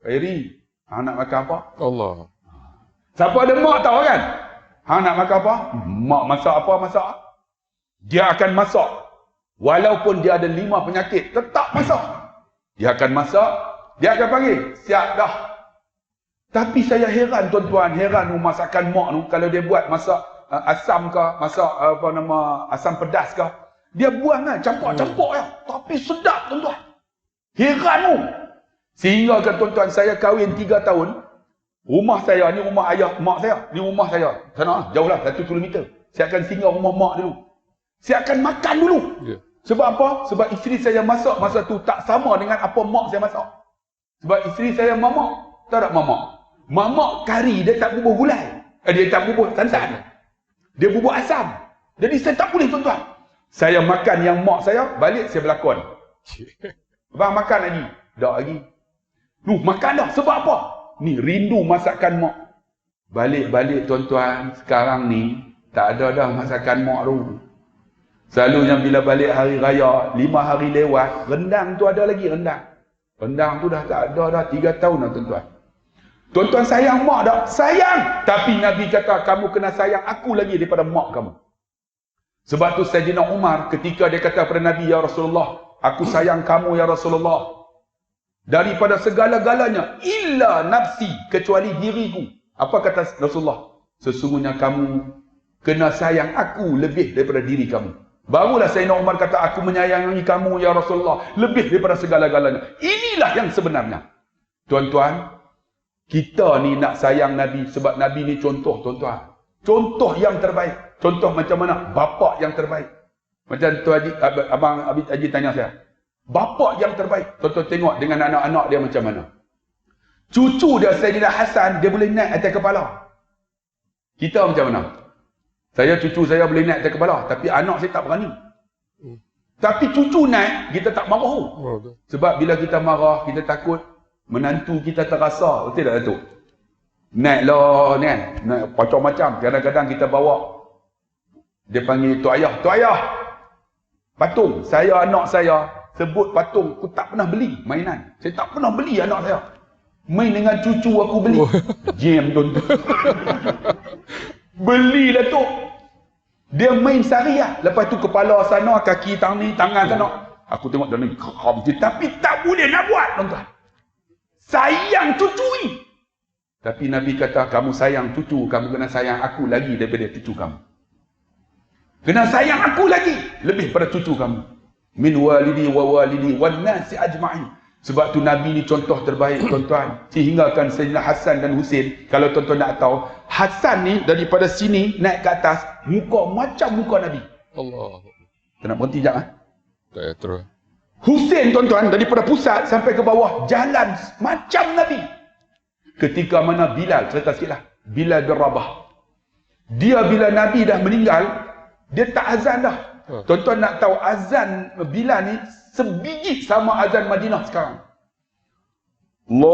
Khairi, hang nak makan apa? Allah. Siapa ada mak tahu kan? Hang nak makan apa? Mak masak apa, masak. Dia akan masak. Walaupun dia ada 5 penyakit, tetap masak. Dia akan masak, dia akan panggil, siap dah. Tapi saya heran tuan-tuan, masakan mak tu kalau dia buat masak asam ke, masak asam pedas ke, dia buang kan, campur-campur ya. Tapi sedap tuan-tuan. Heran tu. Sehingga kan tuan-tuan, saya kahwin 3 tahun, rumah saya ni rumah ayah mak saya, ni rumah saya. Sana jauhlah 1 kilometer. Saya akan singgah rumah mak dulu. Saya akan makan dulu. Yeah. Sebab apa? Sebab isteri saya masak masa tu tak sama dengan apa mak saya masak. Sebab isteri saya mamak. Tahu tak mamak? Mamak kari dia tak bubuh gulai. Dia tak bubuh santan. Dia bubuh asam. Jadi saya tak boleh tuan-tuan. Saya makan yang mak saya, balik saya berlakon. Abang makan lagi. Tak lagi. Makan dah. Sebab apa? Ni rindu masakan mak. Balik-balik tuan-tuan, sekarang ni tak ada dah masakan mak tu. Selalunya bila balik hari raya, 5 hari lewat, rendang tu ada lagi rendang. Rendang tu dah tak ada dah 3 tahun dah tuan-tuan. Tuan-tuan sayang mak tak? Sayang! Tapi Nabi kata kamu kena sayang aku lagi daripada mak kamu. Sebab tu Sayyidina Umar ketika dia kata kepada Nabi, ya Rasulullah, aku sayang kamu ya Rasulullah. Daripada segala-galanya, illa nafsi, kecuali diriku. Apa kata Rasulullah? Sesungguhnya kamu kena sayang aku lebih daripada diri kamu. Barulah Sayyidina Umar kata, aku menyayangi kamu ya Rasulullah lebih daripada segala-galanya. Inilah yang sebenarnya. Tuan-tuan, kita ni nak sayang Nabi sebab Nabi ni contoh tuan-tuan. Contoh yang terbaik. Contoh macam mana? Bapak yang terbaik. Macam tu Abang Haji tanya saya. Bapak yang terbaik. Tuan-tuan tengok dengan anak-anak dia macam mana. Cucu dia Sayyidina Hasan, dia boleh naik atas kepala. Kita macam mana? Cucu saya boleh naik atas kepala, tapi anak saya tak berani. Tapi cucu naik, kita tak marah. Sebab bila kita marah, kita takut menantu kita terasa. Betul tak Datuk? Naiklah ni kan, naik macam-macam. Kadang-kadang kita bawa, dia panggil Tok Ayah, patung. Saya, anak saya, sebut patung, aku tak pernah beli mainan. Saya tak pernah beli anak saya. Main dengan cucu aku beli. Jam tuan-tuan. Beli Datuk. Dia main syariah. Lepas tu kepala sana, kaki tangan sana. Aku tengok dia ni geram je. Tapi tak boleh nak buat tuan-tuan. Sayang cucu ni. Tapi Nabi kata, kamu sayang cucu, kamu kena sayang aku lagi daripada cucu kamu. Kena sayang aku lagi lebih pada cucu kamu. Min walidi wa walidi wan nasi ajma'in. Sebab tu Nabi ni contoh terbaik tuan-tuan. Sehinggakan Sayyidina Hasan dan Husin, kalau tuan-tuan nak tahu, Hasan ni daripada sini naik ke atas, muka macam muka Nabi. Allah. Kita nak berhenti sekejap. Tak ya, terus. Husin tuan-tuan daripada pusat sampai ke bawah, jalan macam Nabi. Ketika mana Bilal, cerita sikit lah. Bilal bin Rabah. Dia bila Nabi dah meninggal, dia tak azan dah. Tuan-tuan nak tahu azan Bilal ni sebiji sama azan Madinah sekarang. Allahu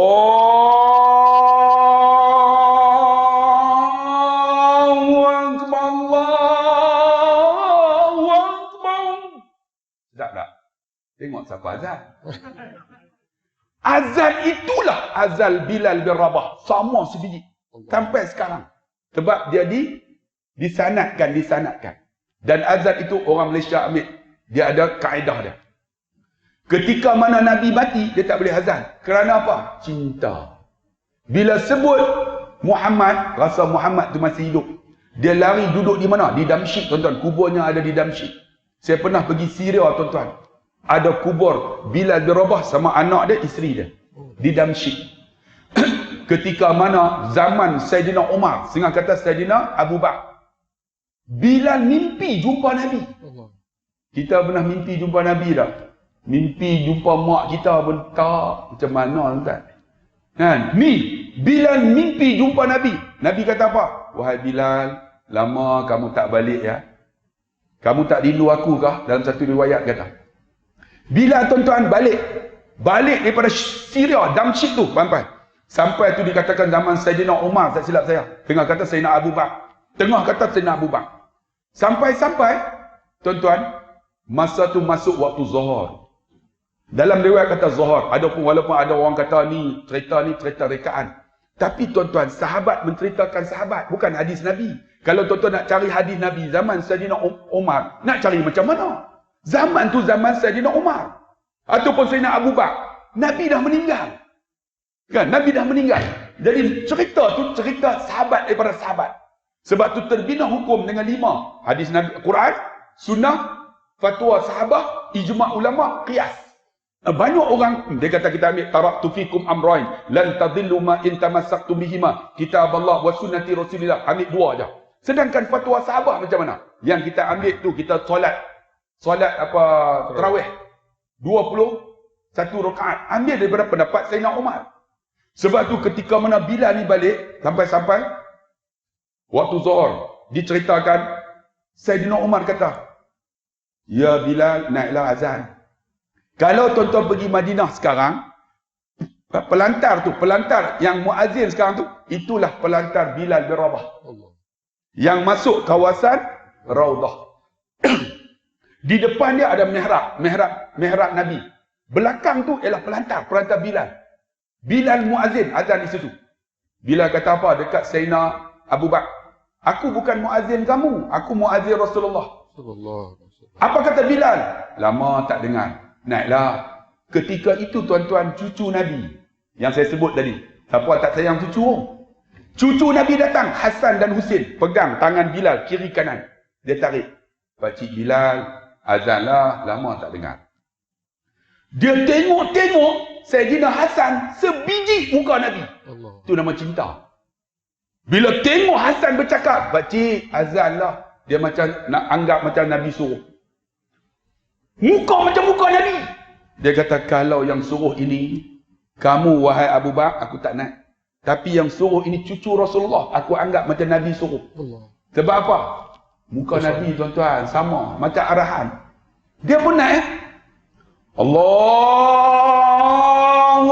Akbar, Allahu Akbar. Sedap tak? Tengok siapa azan. Azan itulah azan Bilal bin Rabah. Sama sebiji. Sampai sekarang. Sebab dia disanatkan. Dan azan itu orang Malaysia ambil. Dia ada kaedah dia. Ketika mana Nabi mati, dia tak boleh azan. Kerana apa? Cinta. Bila sebut Muhammad rasa Muhammad tu masih hidup. Dia lari duduk di mana? Di Damsyik, tuan-tuan. Kuburnya ada di Damsyik. Saya pernah pergi Syria, tuan-tuan. Ada kubur Bilal bin Rabah sama anak dia, isteri dia. Di Damsyik. Ketika mana zaman Saidina Umar, setengah kata Saidina Abu Bakar. Bilal mimpi jumpa Nabi. Kita pernah mimpi jumpa Nabi tak? Mimpi jumpa mak kita pun tak. Macam mana, tuan-tuan? Kan? Ni, Bilal mimpi jumpa Nabi. Nabi kata apa? Wahai Bilal, lama kamu tak balik ya. Kamu tak rindu aku kah? Dalam satu riwayat kata. Bilal, tuan-tuan, balik daripada Syria, Damsyik tu, sampai. Sampai tu dikatakan zaman Saidina Umar, tak silap saya. Tengah kata Saidina Abu Bakar. Tengah kata Saidina Abu Bakar. Sampai, tuan-tuan, masa tu masuk waktu Zuhur. Dalam riwayat kata Zuhur, walaupun ada orang kata ni cerita rekaan. Tapi tuan-tuan, sahabat menceritakan sahabat, bukan hadis Nabi. Kalau tuan-tuan nak cari hadis Nabi zaman Saidina Umar, nak cari macam mana? Zaman tu zaman Saidina Umar ataupun Saidina Abu Bakar, Nabi dah meninggal. Kan, Nabi dah meninggal. Jadi cerita tu cerita sahabat daripada sahabat. Sebab tu terbina hukum dengan 5. Hadis Nabi, Quran, sunnah, fatwa sahabah, ijma' ulama, qiyas. Banyak orang, dia kata kita ambil taraktu fikum amrain lan tadillu ma in tamassaktum bihima kitab Allah wa sunnati Rasulillah. Ambil 2 aja. Sedangkan fatwa sahabah macam mana? Yang kita ambil tu, kita solat apa tarawih 21 rakaat. Ambil daripada pendapat Sayyidina Umar. Sebab tu ketika mana Bilal ni balik sampai waktu Zuhur, diceritakan Sayyidina Umar kata, "Ya Bilal, naiklah azan." Kalau tuan-tuan pergi Madinah sekarang, pelantar yang muazzin sekarang tu, itulah pelantar Bilal bin Rabah. Yang masuk kawasan Raudah. Di depan dia ada mihrab Nabi. Belakang tu ialah pelantar Bilal. Bilal muazzin azan di situ. Bilal kata apa dekat Sayyidina Abu Bakar? Aku bukan muazzin kamu, aku muazzin Rasulullah. Apa kata Bilal? Lama tak dengar. Naiklah. Ketika itu tuan-tuan, cucu Nabi yang saya sebut tadi. Siapa tak sayang cucu? Cucu Nabi datang, Hasan dan Husin, pegang tangan Bilal kiri kanan. Dia tarik. Pakcik Bilal, azanlah, lama tak dengar. Dia tengok Sayyidina Hasan sebiji muka Nabi. Itu nama cinta. Bila tengok Hasan bercakap, pakcik, azanlah, dia macam nak anggap macam Nabi suruh. Muka macam muka Nabi. Dia kata, kalau yang suruh ini kamu wahai Abu Bakar, aku tak naik. Tapi yang suruh ini cucu Rasulullah, aku anggap macam Nabi suruh. Sebab apa? Muka Nabi, tuan-tuan, sama macam arahan. Dia pun naik. Allahu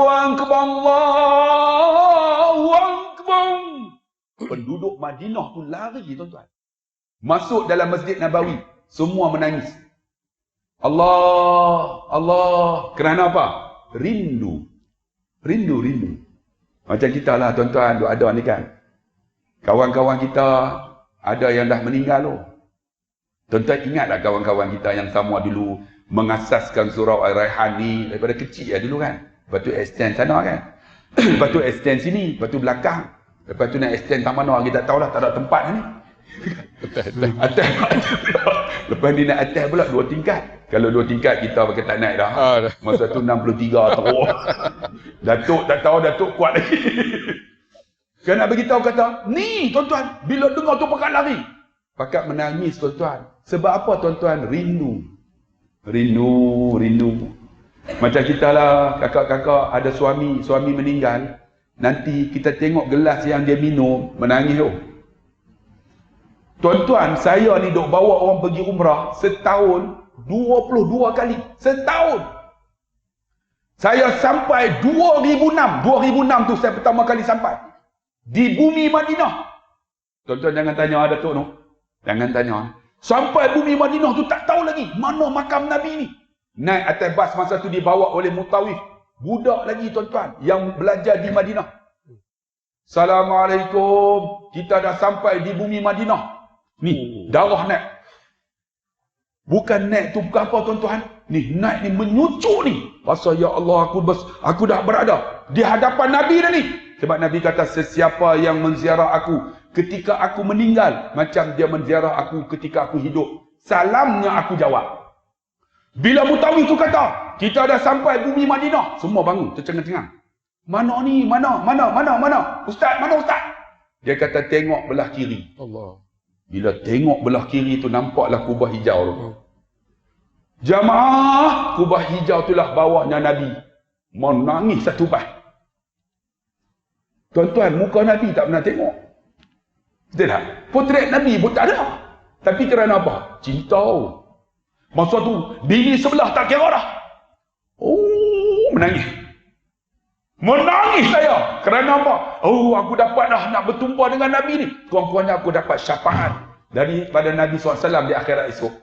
Akbar, Allahu Akbar. Penduduk Madinah tu lari, tuan-tuan. Masuk dalam Masjid Nabawi, semua menangis. Allah. Kerana apa? Rindu. Macam kita lah, tuan-tuan, ada ni kan. Kawan-kawan kita ada yang dah meninggal loh. Tuan-tuan ingatlah kawan-kawan kita yang sama dulu mengasaskan surau Al-Raihan ni daripada kecil ya dulu kan. Lepas tu extend sana kan. Lepas tu extend sini, lepas tu belakang. Lepas tu nak extend tak mana, kita tak tahulah, tak ada tempat ni. Atas. Lepas ni nak atas pula 2 tingkat. Kalau 2 tingkat kita pakai tak naik dah. Masa tu 63 teruk. Datuk tak tahu, Datuk kuat lagi. Kan nak beritahu kata, ni tuan-tuan, bila dengar tu pakat lari. Pakat menangis tuan-tuan. Sebab apa tuan-tuan? Rindu. Macam kita lah, kakak-kakak ada suami meninggal. Nanti kita tengok gelas yang dia minum, menangis tu. Tuan-tuan, saya ni duk bawa orang pergi umrah setahun 22 kali. Setahun. Saya sampai 2006 tu saya pertama kali sampai. Di bumi Madinah. Tuan-tuan jangan tanya Datuk tu. Jangan tanya. Sampai bumi Madinah tu tak tahu lagi mana makam Nabi ni. Naik atas bas masa tu dibawa oleh Mutawif. Budak lagi tuan-tuan yang belajar di Madinah. Assalamualaikum. Kita dah sampai di bumi Madinah. Ni, darah naik. Bukan naik tu bukan apa tuan-tuan. Ni, naik ni menyucuk ni. Pasal ya Allah aku dah berada di hadapan Nabi dah ni. Sebab Nabi kata, sesiapa yang menziarah aku ketika aku meninggal, macam dia menziarah aku ketika aku hidup. Salamnya aku jawab. Bila Mutawif tu kata, kita dah sampai bumi Madinah, semua bangun, tercengang-cengang. Mana ni? Mana? Ustaz, mana Ustaz? Dia kata, tengok belah kiri. Allah. Bila tengok belah kiri tu, nampaklah kubah hijau tu. Jamaah, kubah hijau itulah bawahnya Nabi. Menangis satu bah. Tuan-tuan, muka Nabi tak pernah tengok. Betul tak? Potret Nabi pun tak ada. Tapi kerana apa? Cinta. Masa tu, bini sebelah tak kira dah. Oh, menangis. Menangis saya. Kerana apa? Oh, aku dapat dah nak bertumpah dengan Nabi ni. Tuan-tuannya, aku dapat syafaat daripada Nabi SAW di akhirat esok.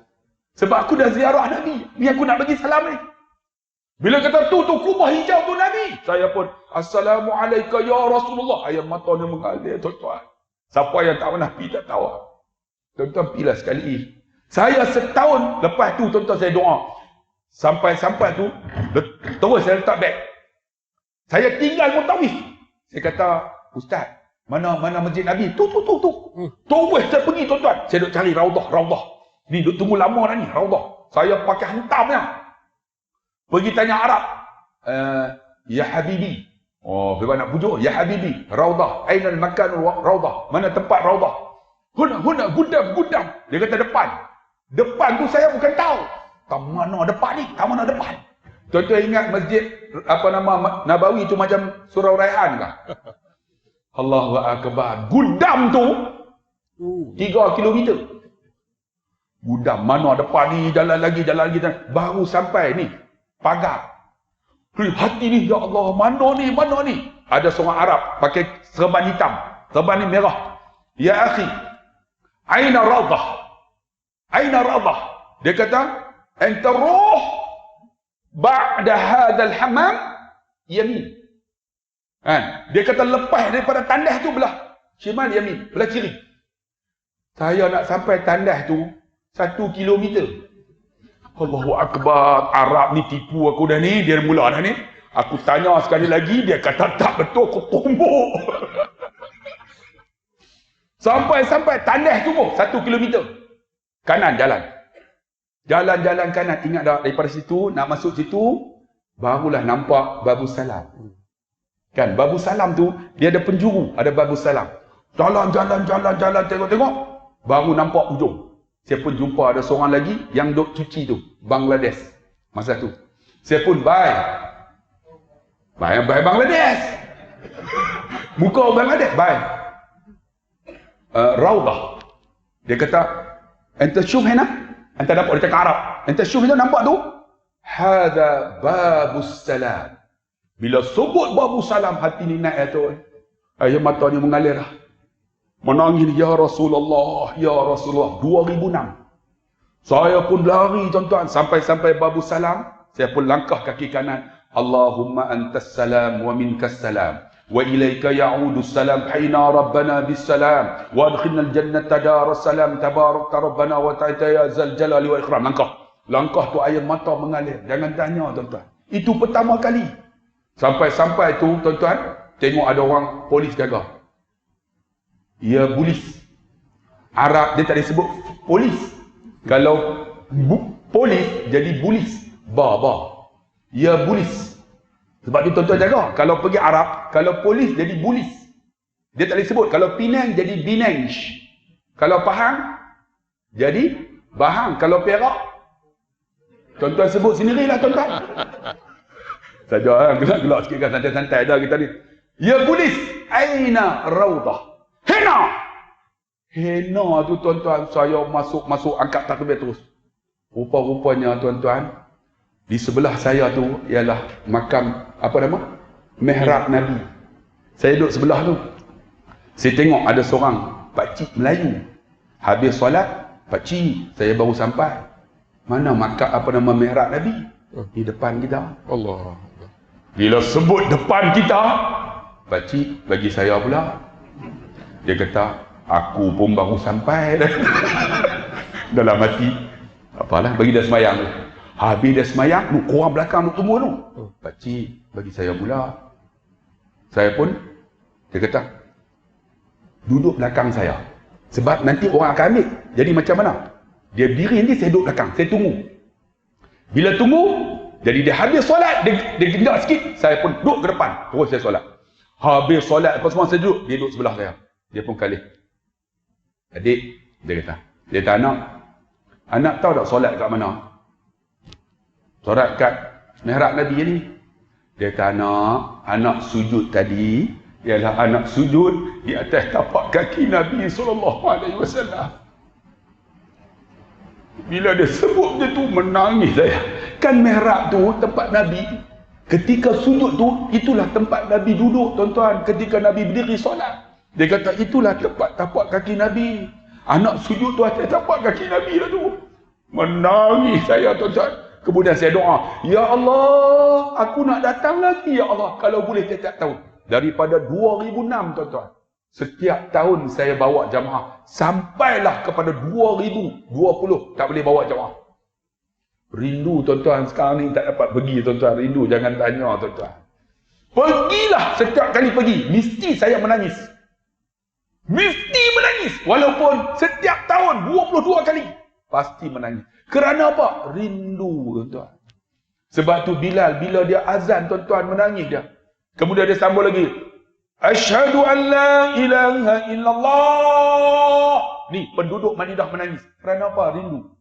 Sebab aku dah ziarah Nabi. Ni aku nak bagi salam ni. Bila kata tu kubah hijau tu Nabi, saya pun, Assalamualaikum ya Rasulullah. Air mata ni mengalir, tuan-tuan. Siapa yang tak pernah pergi tak tahu. Tuan-tuan, pergilah sekali. Saya setahun lepas tu, tuan-tuan, saya doa. Sampai-sampai tu, terus saya letak beg. Saya tinggal Mutawif. Saya kata, Ustaz, mana masjid Nabi? Tu. Terus saya pergi, tuan-tuan. Saya duk cari raudah. Ni duk tunggu lama dah ni, raudah. Saya pakai hentamnya. Pergi tanya Arab. Ya Habibi. Oh, bila nak pujuk, Ya Habibi, raudah. Ainal makan raudah. Mana tempat raudah? Huna, gudam. Dia kata depan. Depan tu saya bukan tahu. Tak mana depan ni? Tak mana depan? Tuan-tuan ingat masjid Nabawi tu macam Surau Raihan kah? Allahu Akbar. Gudam tu 3 kilometer. Gudam mana depan ni, jalan lagi. Baru sampai ni pagar. Hati ni, ya Allah, mana ni? Ada seorang Arab pakai serban hitam. Serban ni merah. Ya akhi, aina raudah? Dia kata, anta ruh ba'da hadzal hammam yamin. Dia kata lepas daripada tandas tu belah shimal yamin, belah kiri. Saya nak sampai tandas tu 1 kilometer. Allahu Akbar. Arab ni tipu aku dah ni. Dia mula dah ni. Aku tanya sekali lagi. Dia kata tak betul. Aku tumbuk. Sampai tandas tu pun 1 kilometer. Kanan jalan. Jalan kanan. Ingat tak? Daripada situ nak masuk situ, barulah nampak Babu Salam. Kan? Babu Salam tu dia ada penjuru. Ada Babu Salam. Jalan. Tengok. Baru nampak ujung. Saya pun jumpa ada seorang lagi yang duk cuci tu. Bangladesh. Masa tu. Saya pun bye Bangladesh. Muka Bangladesh. Bye. Raudah. Dia kata, anta syuf hina? Anta nampak, dia cakap Arab. Anta syuf hina, nampak tu? Hadha Babus Salam. Bila sebut Babu Salam, hati ni naik tu. Air mata ni mengalir lah. Menangis, ya Rasulullah. 2006. Saya pun lari, tuan-tuan, sampai Babu Salam. Saya pun langkah kaki kanan. Allahumma antas salam wa minkas salam. Wa ilaika ya'udus salam hina rabbana bis salam. Wa adkhilna al-jannata daras salam. Tabarakta rabbana wa ta'ala ya zal jalali wa ikram. Langkah tu air mata mengalir. Jangan tanya, tuan-tuan. Itu pertama kali. Sampai tu, tuan-tuan, tengok ada orang polis jaga. Ya bulis. Arab dia tak disebut polis. Kalau polis jadi bulis. Ba. Ya bulis. Sebab tu tuan-tuan jaga. Kalau pergi Arab, kalau polis jadi bulis. Dia tak disebut. Kalau Penang jadi Binang. Kalau Pahang jadi Bahang. Kalau Perak, tuan-tuan sebut sendirilah, tuan-tuan. Saja gelak-gelak sikit kan, santai-santai dah kita ni. Ya bulis. Aina raudah? Hena tu, tuan-tuan, saya masuk angkat takbir terus. Rupa-rupanya, tuan-tuan, di sebelah saya tu ialah makam mihrab Nabi. Saya duduk sebelah tu. Saya tengok ada seorang pakcik Melayu. Habis solat, pakcik, saya baru sampai. Mana makam mihrab Nabi? Di depan kita. Allah. Bila sebut depan kita, pakcik bagi saya pula. Dia kata, aku pun baru sampai dah. Dalam hati, apalah, bagi dia semayang tu. Habis dia semayang, korang belakang tu tunggu tu. Pakcik, bagi saya pula. Saya pun Dia kata, duduk belakang saya. Sebab nanti orang akan ambil. Jadi macam mana? Dia berdiri nanti, saya duduk belakang. Saya tunggu. Bila tunggu, jadi dia habis solat, dia gendak sikit, saya pun duduk ke depan. Terus saya solat. Habis solat, apa semua saya duduk, dia duduk sebelah saya. Dia pun kalih. Adik, dia kata. Dia kata, anak tahu tak solat kat mana? Solat kat mihrab Nabi ni. Dia kata, anak sujud tadi, ialah anak sujud di atas tapak kaki Nabi SAW. Bila dia sebut dia tu, menangis saya. Kan mihrab tu tempat Nabi. Ketika sujud tu, itulah tempat Nabi duduk, tuan-tuan. Ketika Nabi berdiri solat. Dia kata, itulah tempat tapak kaki Nabi. Anak sujud tu atas tapak kaki Nabi lah tu. Menangis saya, tuan-tuan. Kemudian saya doa, Ya Allah, aku nak datang lagi, Ya Allah. Kalau boleh setiap tahun. Daripada 2006, tuan-tuan. Setiap tahun saya bawa jamaah. Sampailah kepada 2020, tak boleh bawa jamaah. Rindu, tuan-tuan. Sekarang ni tak dapat pergi, tuan-tuan. Rindu, jangan tanya, tuan-tuan. Pergilah, setiap kali pergi. Mesti saya menangis. Mesti menangis. Walaupun setiap tahun 22 kali. Pasti menangis. Kerana apa? Rindu, tuan-tuan. Sebab tu Bilal, bila dia azan, tuan-tuan, menangis dia. Kemudian dia sambung lagi. Asyhadu an la ilaha illallah. Ni, penduduk Madinah menangis. Kerana apa? Rindu.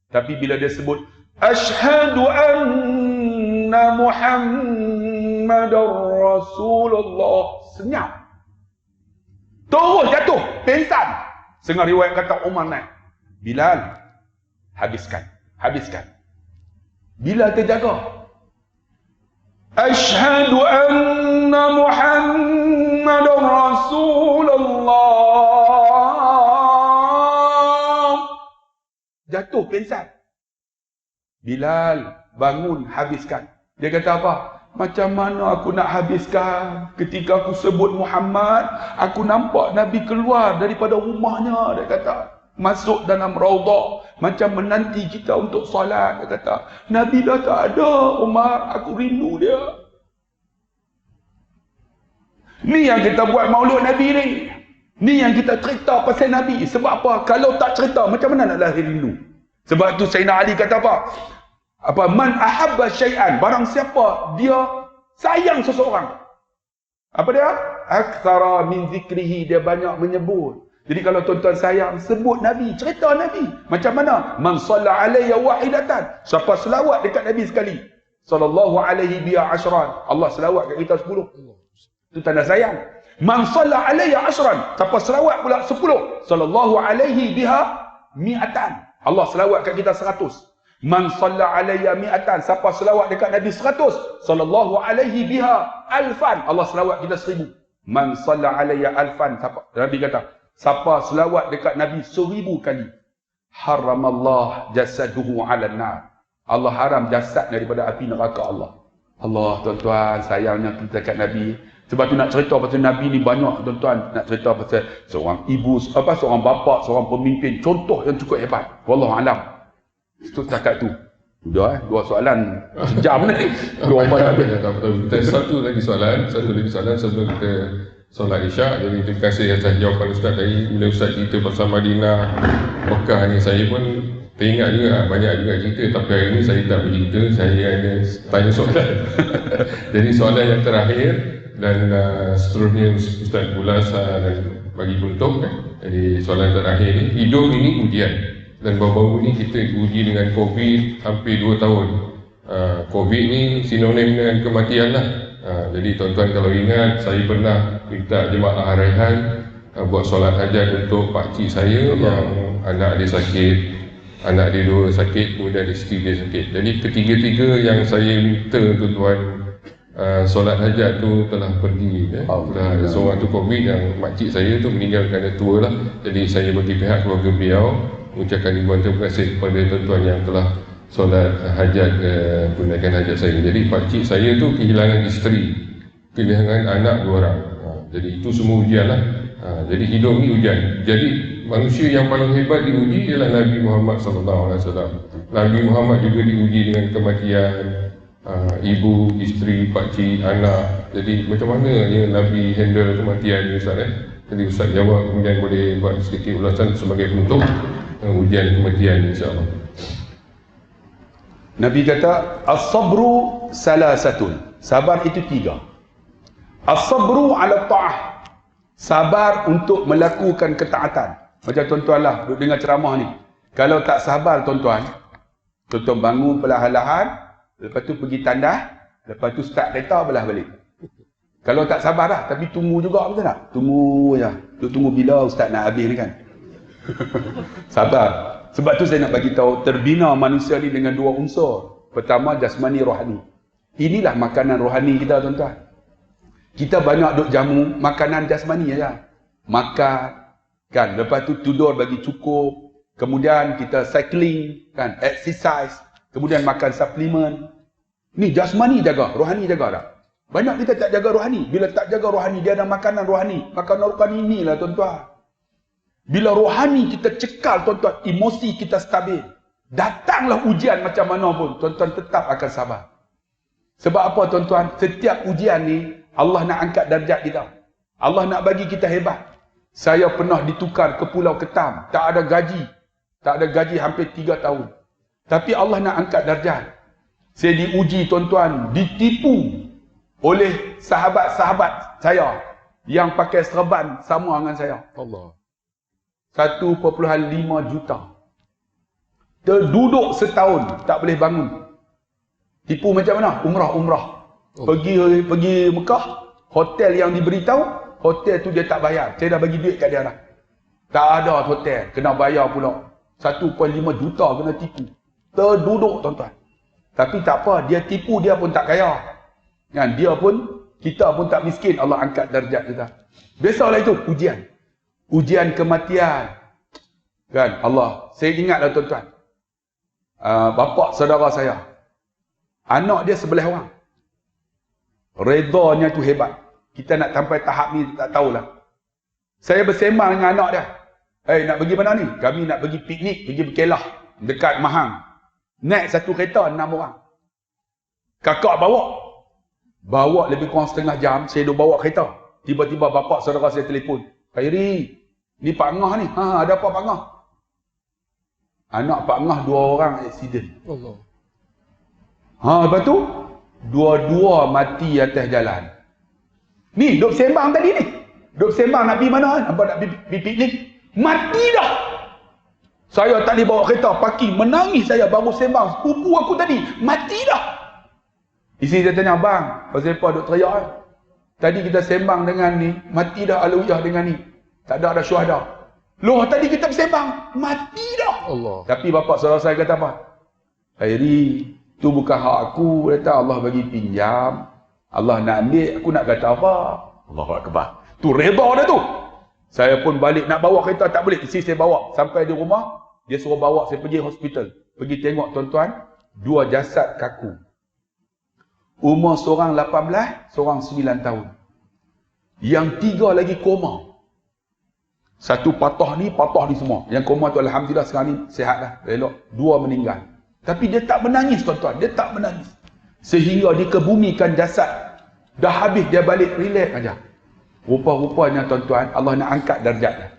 Tapi bila dia sebut, Asyhadu anna Muhammadar Rasulullah. Senyap. Terus jatuh, pingsan. Setengah riwayat kata Umar naik. Bilal, habiskan. Bilal terjaga. Asyhadu anna Muhammadar Rasulullah. Jatuh pingsan. Bilal bangun, habiskan. Dia kata apa? Macam mana aku nak habiskan? Ketika aku sebut Muhammad, aku nampak Nabi keluar daripada rumahnya. Dia kata, masuk dalam raudah, macam menanti kita untuk solat. Dia kata, Nabi dah tak ada, Umar, aku rindu dia. Ni yang kita buat maulud Nabi ni. Ni yang kita cerita pasal Nabi. Sebab apa? Kalau tak cerita, macam mana nak lahir rindu? Sebab tu Sayyidina Ali kata apa? Man ahabba syai'an, barang siapa dia sayang seseorang. Apa dia? Aktsara min zikrihi, dia banyak menyebut. Jadi kalau tuan-tuan sayang, sebut Nabi, cerita Nabi. Macam mana? Man shalla alayya wahidatan, siapa selawat dekat Nabi sekali, sallallahu alaihi biha ashran, Allah selawat kat kita 10. Itu tanda sayang. Man shalla alayya ashran, siapa selawat pula 10, sallallahu alaihi biha mi'atan, Allah selawat kat kita 100. Man shalla alayya mi'atan, siapa selawat dekat Nabi 100, sallallahu alaihi biha alfan, Allah selawat kita 1000. Man shalla alayya alfan, siapa, Nabi kata, siapa selawat dekat Nabi 1000 kali, haramallah jasaduhu 'alan nar, Allah haram jasad daripada api neraka Allah. Allah, tuan-tuan, sayangnya kita dekat Nabi. Sebab tu nak cerita pasal Nabi ni banyak, tuan-tuan. Nak cerita pasal seorang ibu, seorang bapa, seorang pemimpin, contoh yang cukup hebat. Wallahu alam. Itu setakat tu. Sudah dua soalan sejam ni. Dua orang habis. Kita satu lagi soalan sebelum kita solat Isyak. Jadi terima kasih atas jawapan Ustaz tadi. Bila Ustaz cerita pasal Madinah, Mekah ni, saya pun teringat juga banyak juga cerita, tapi hari ni saya tak bercerita, saya hanya tanya soalan. Jadi soalan yang terakhir dan seterusnya Ustaz Bulas dan bagi penutup Jadi soalan terakhir ni, hidup ini ujian. Dan baru-baru ni kita uji dengan COVID hampir 2 tahun. COVID ni sinonim dengan kematian lah. Jadi tuan-tuan kalau ingat, saya pernah minta jemaah Raihan buat solat hajat untuk pakcik saya yang anak dia sakit, anak dia 2 sakit, kemudian isteri dia sakit. Jadi ketiga-tiga yang saya minta tuan-tuan solat hajat tu telah pergi. Seorang tu COVID, yang makcik saya tu meninggal kerana tua lah. Jadi saya bagi pihak keluarga beliau ucapkan ribuan terima kasih kepada tuan-tuan yang telah solat hajat, tunaikan hajat saya. Jadi pakcik saya tu kehilangan isteri, kehilangan anak 2 orang. Jadi itu semua ujian lah. Jadi hidup ni ujian. Jadi manusia yang paling hebat diuji ialah Nabi Muhammad SAW. Nabi Muhammad juga diuji dengan kematian, ibu, isteri, pakcik, anak. Jadi macam mana ya Nabi handle kematian ni Ustaz Jadi Ustaz jawab, kemudian boleh buat sedikit ulasan sebagai penutup ujian kematian insya-Allah. Nabi kata as-sabru salasatun. Sabar itu 3. As-sabru ala ta'ah. Sabar untuk melakukan ketaatan. Macam tuan-tuan lah duduk dengar ceramah ni. Kalau tak sabar tuan-tuan bangun perlahan-lahan, lepas tu pergi tandas, lepas tu start kereta belah balik. Kalau tak sabar lah, tapi tunggu juga, betul tak? Tunggu je. Tunggu bila ustaz nak habis ni kan. Sabar. Sebab tu saya nak bagi tahu, terbina manusia ni dengan 2 unsur. Pertama, jasmani, rohani. Inilah makanan rohani kita tuan-tuan. Kita banyak duk jamu makanan jasmani aja. Makan kan, lepas tu tidur bagi cukup, kemudian kita cycling kan, exercise, kemudian makan suplemen. Ni jasmani jaga, rohani jaga tak? Banyak kita tak jaga rohani. Bila tak jaga rohani, dia ada makanan rohani. Makanan rohani inilah tuan-tuan. Bila rohani kita cekal tuan-tuan, emosi kita stabil. Datanglah ujian macam mana pun, tuan-tuan tetap akan sabar. Sebab apa tuan-tuan? Setiap ujian ni, Allah nak angkat darjat kita. Allah nak bagi kita hebat. Saya pernah ditukar ke Pulau Ketam. Tak ada gaji. Tak ada gaji hampir 3 tahun. Tapi Allah nak angkat darjat. Saya diuji tuan-tuan, ditipu oleh sahabat-sahabat saya yang pakai serban sama dengan saya. Allah. 1.5 juta. Terduduk setahun, tak boleh bangun. Tipu macam mana? Umrah. Pergi Mekah, hotel yang diberitahu, hotel tu dia tak bayar. Saya dah bagi duit kat dia dah. Tak ada hotel, kena bayar pula. 1.5 juta kena tipu. Terduduk tuan-tuan. Tapi tak apa, dia tipu dia pun tak kaya. Kan, kita pun tak miskin, Allah angkat darjat kita. Biasalah itu ujian. Ujian kematian. Kan, Allah. Saya ingatlah tuan-tuan. Bapa saudara saya. Anak dia 11 orang. Redanya tu hebat. Kita nak sampai tahap ni tak tahulah. Saya bersembang dengan anak dia. Nak pergi mana ni? Kami nak pergi piknik, pergi berkelah dekat Mahang. Naik satu kereta 6 orang. Kakak bawa lebih kurang setengah jam. Saya duk bawa kereta. Tiba-tiba bapa saudara saya telefon. Khairi, ni Pak Ngah ni. Ada apa Pak Ngah? Anak Pak Ngah 2 orang aksiden. Allah. Lepas tu dua-dua mati atas jalan. Ni duk sembang tadi ni. Duk sembang nak pergi mana? Nampak nak pergi piknik. Mati dah. Saya tak boleh bawa kereta, parking, menangis saya baru sembang. Sepupu aku tadi mati dah. Isteri saya tanya, "Bang, pasal apa duk teriak kan? Tadi kita sembang dengan ni, mati dah alawiyah dengan ni. Tak ada syuhada." Loh, tadi kita bersembang, mati dah. Allah. Tapi bapa saudara saya kata apa? "Khairi, tu bukan hak aku." Kata Allah bagi pinjam. Allah nak ambil, aku nak kata apa? Allahu Akbar. Tu reda dah tu. Saya pun balik nak bawa kereta, tak boleh. Isteri saya bawa. Sampai di rumah, dia suruh bawa saya pergi hospital. Pergi tengok tuan-tuan, 2 jasad kaku. Umur seorang 18, seorang 9 tahun. Yang 3 lagi koma. Satu patah ni semua. Yang koma tu alhamdulillah sekarang ni sihat dah. Elok. 2 meninggal. Tapi dia tak menangis tuan-tuan. Dia tak menangis. Sehingga dikebumikan jasad. Dah habis dia balik relax aja. Rupa-rupanya tuan-tuan, Allah nak angkat darjat dia.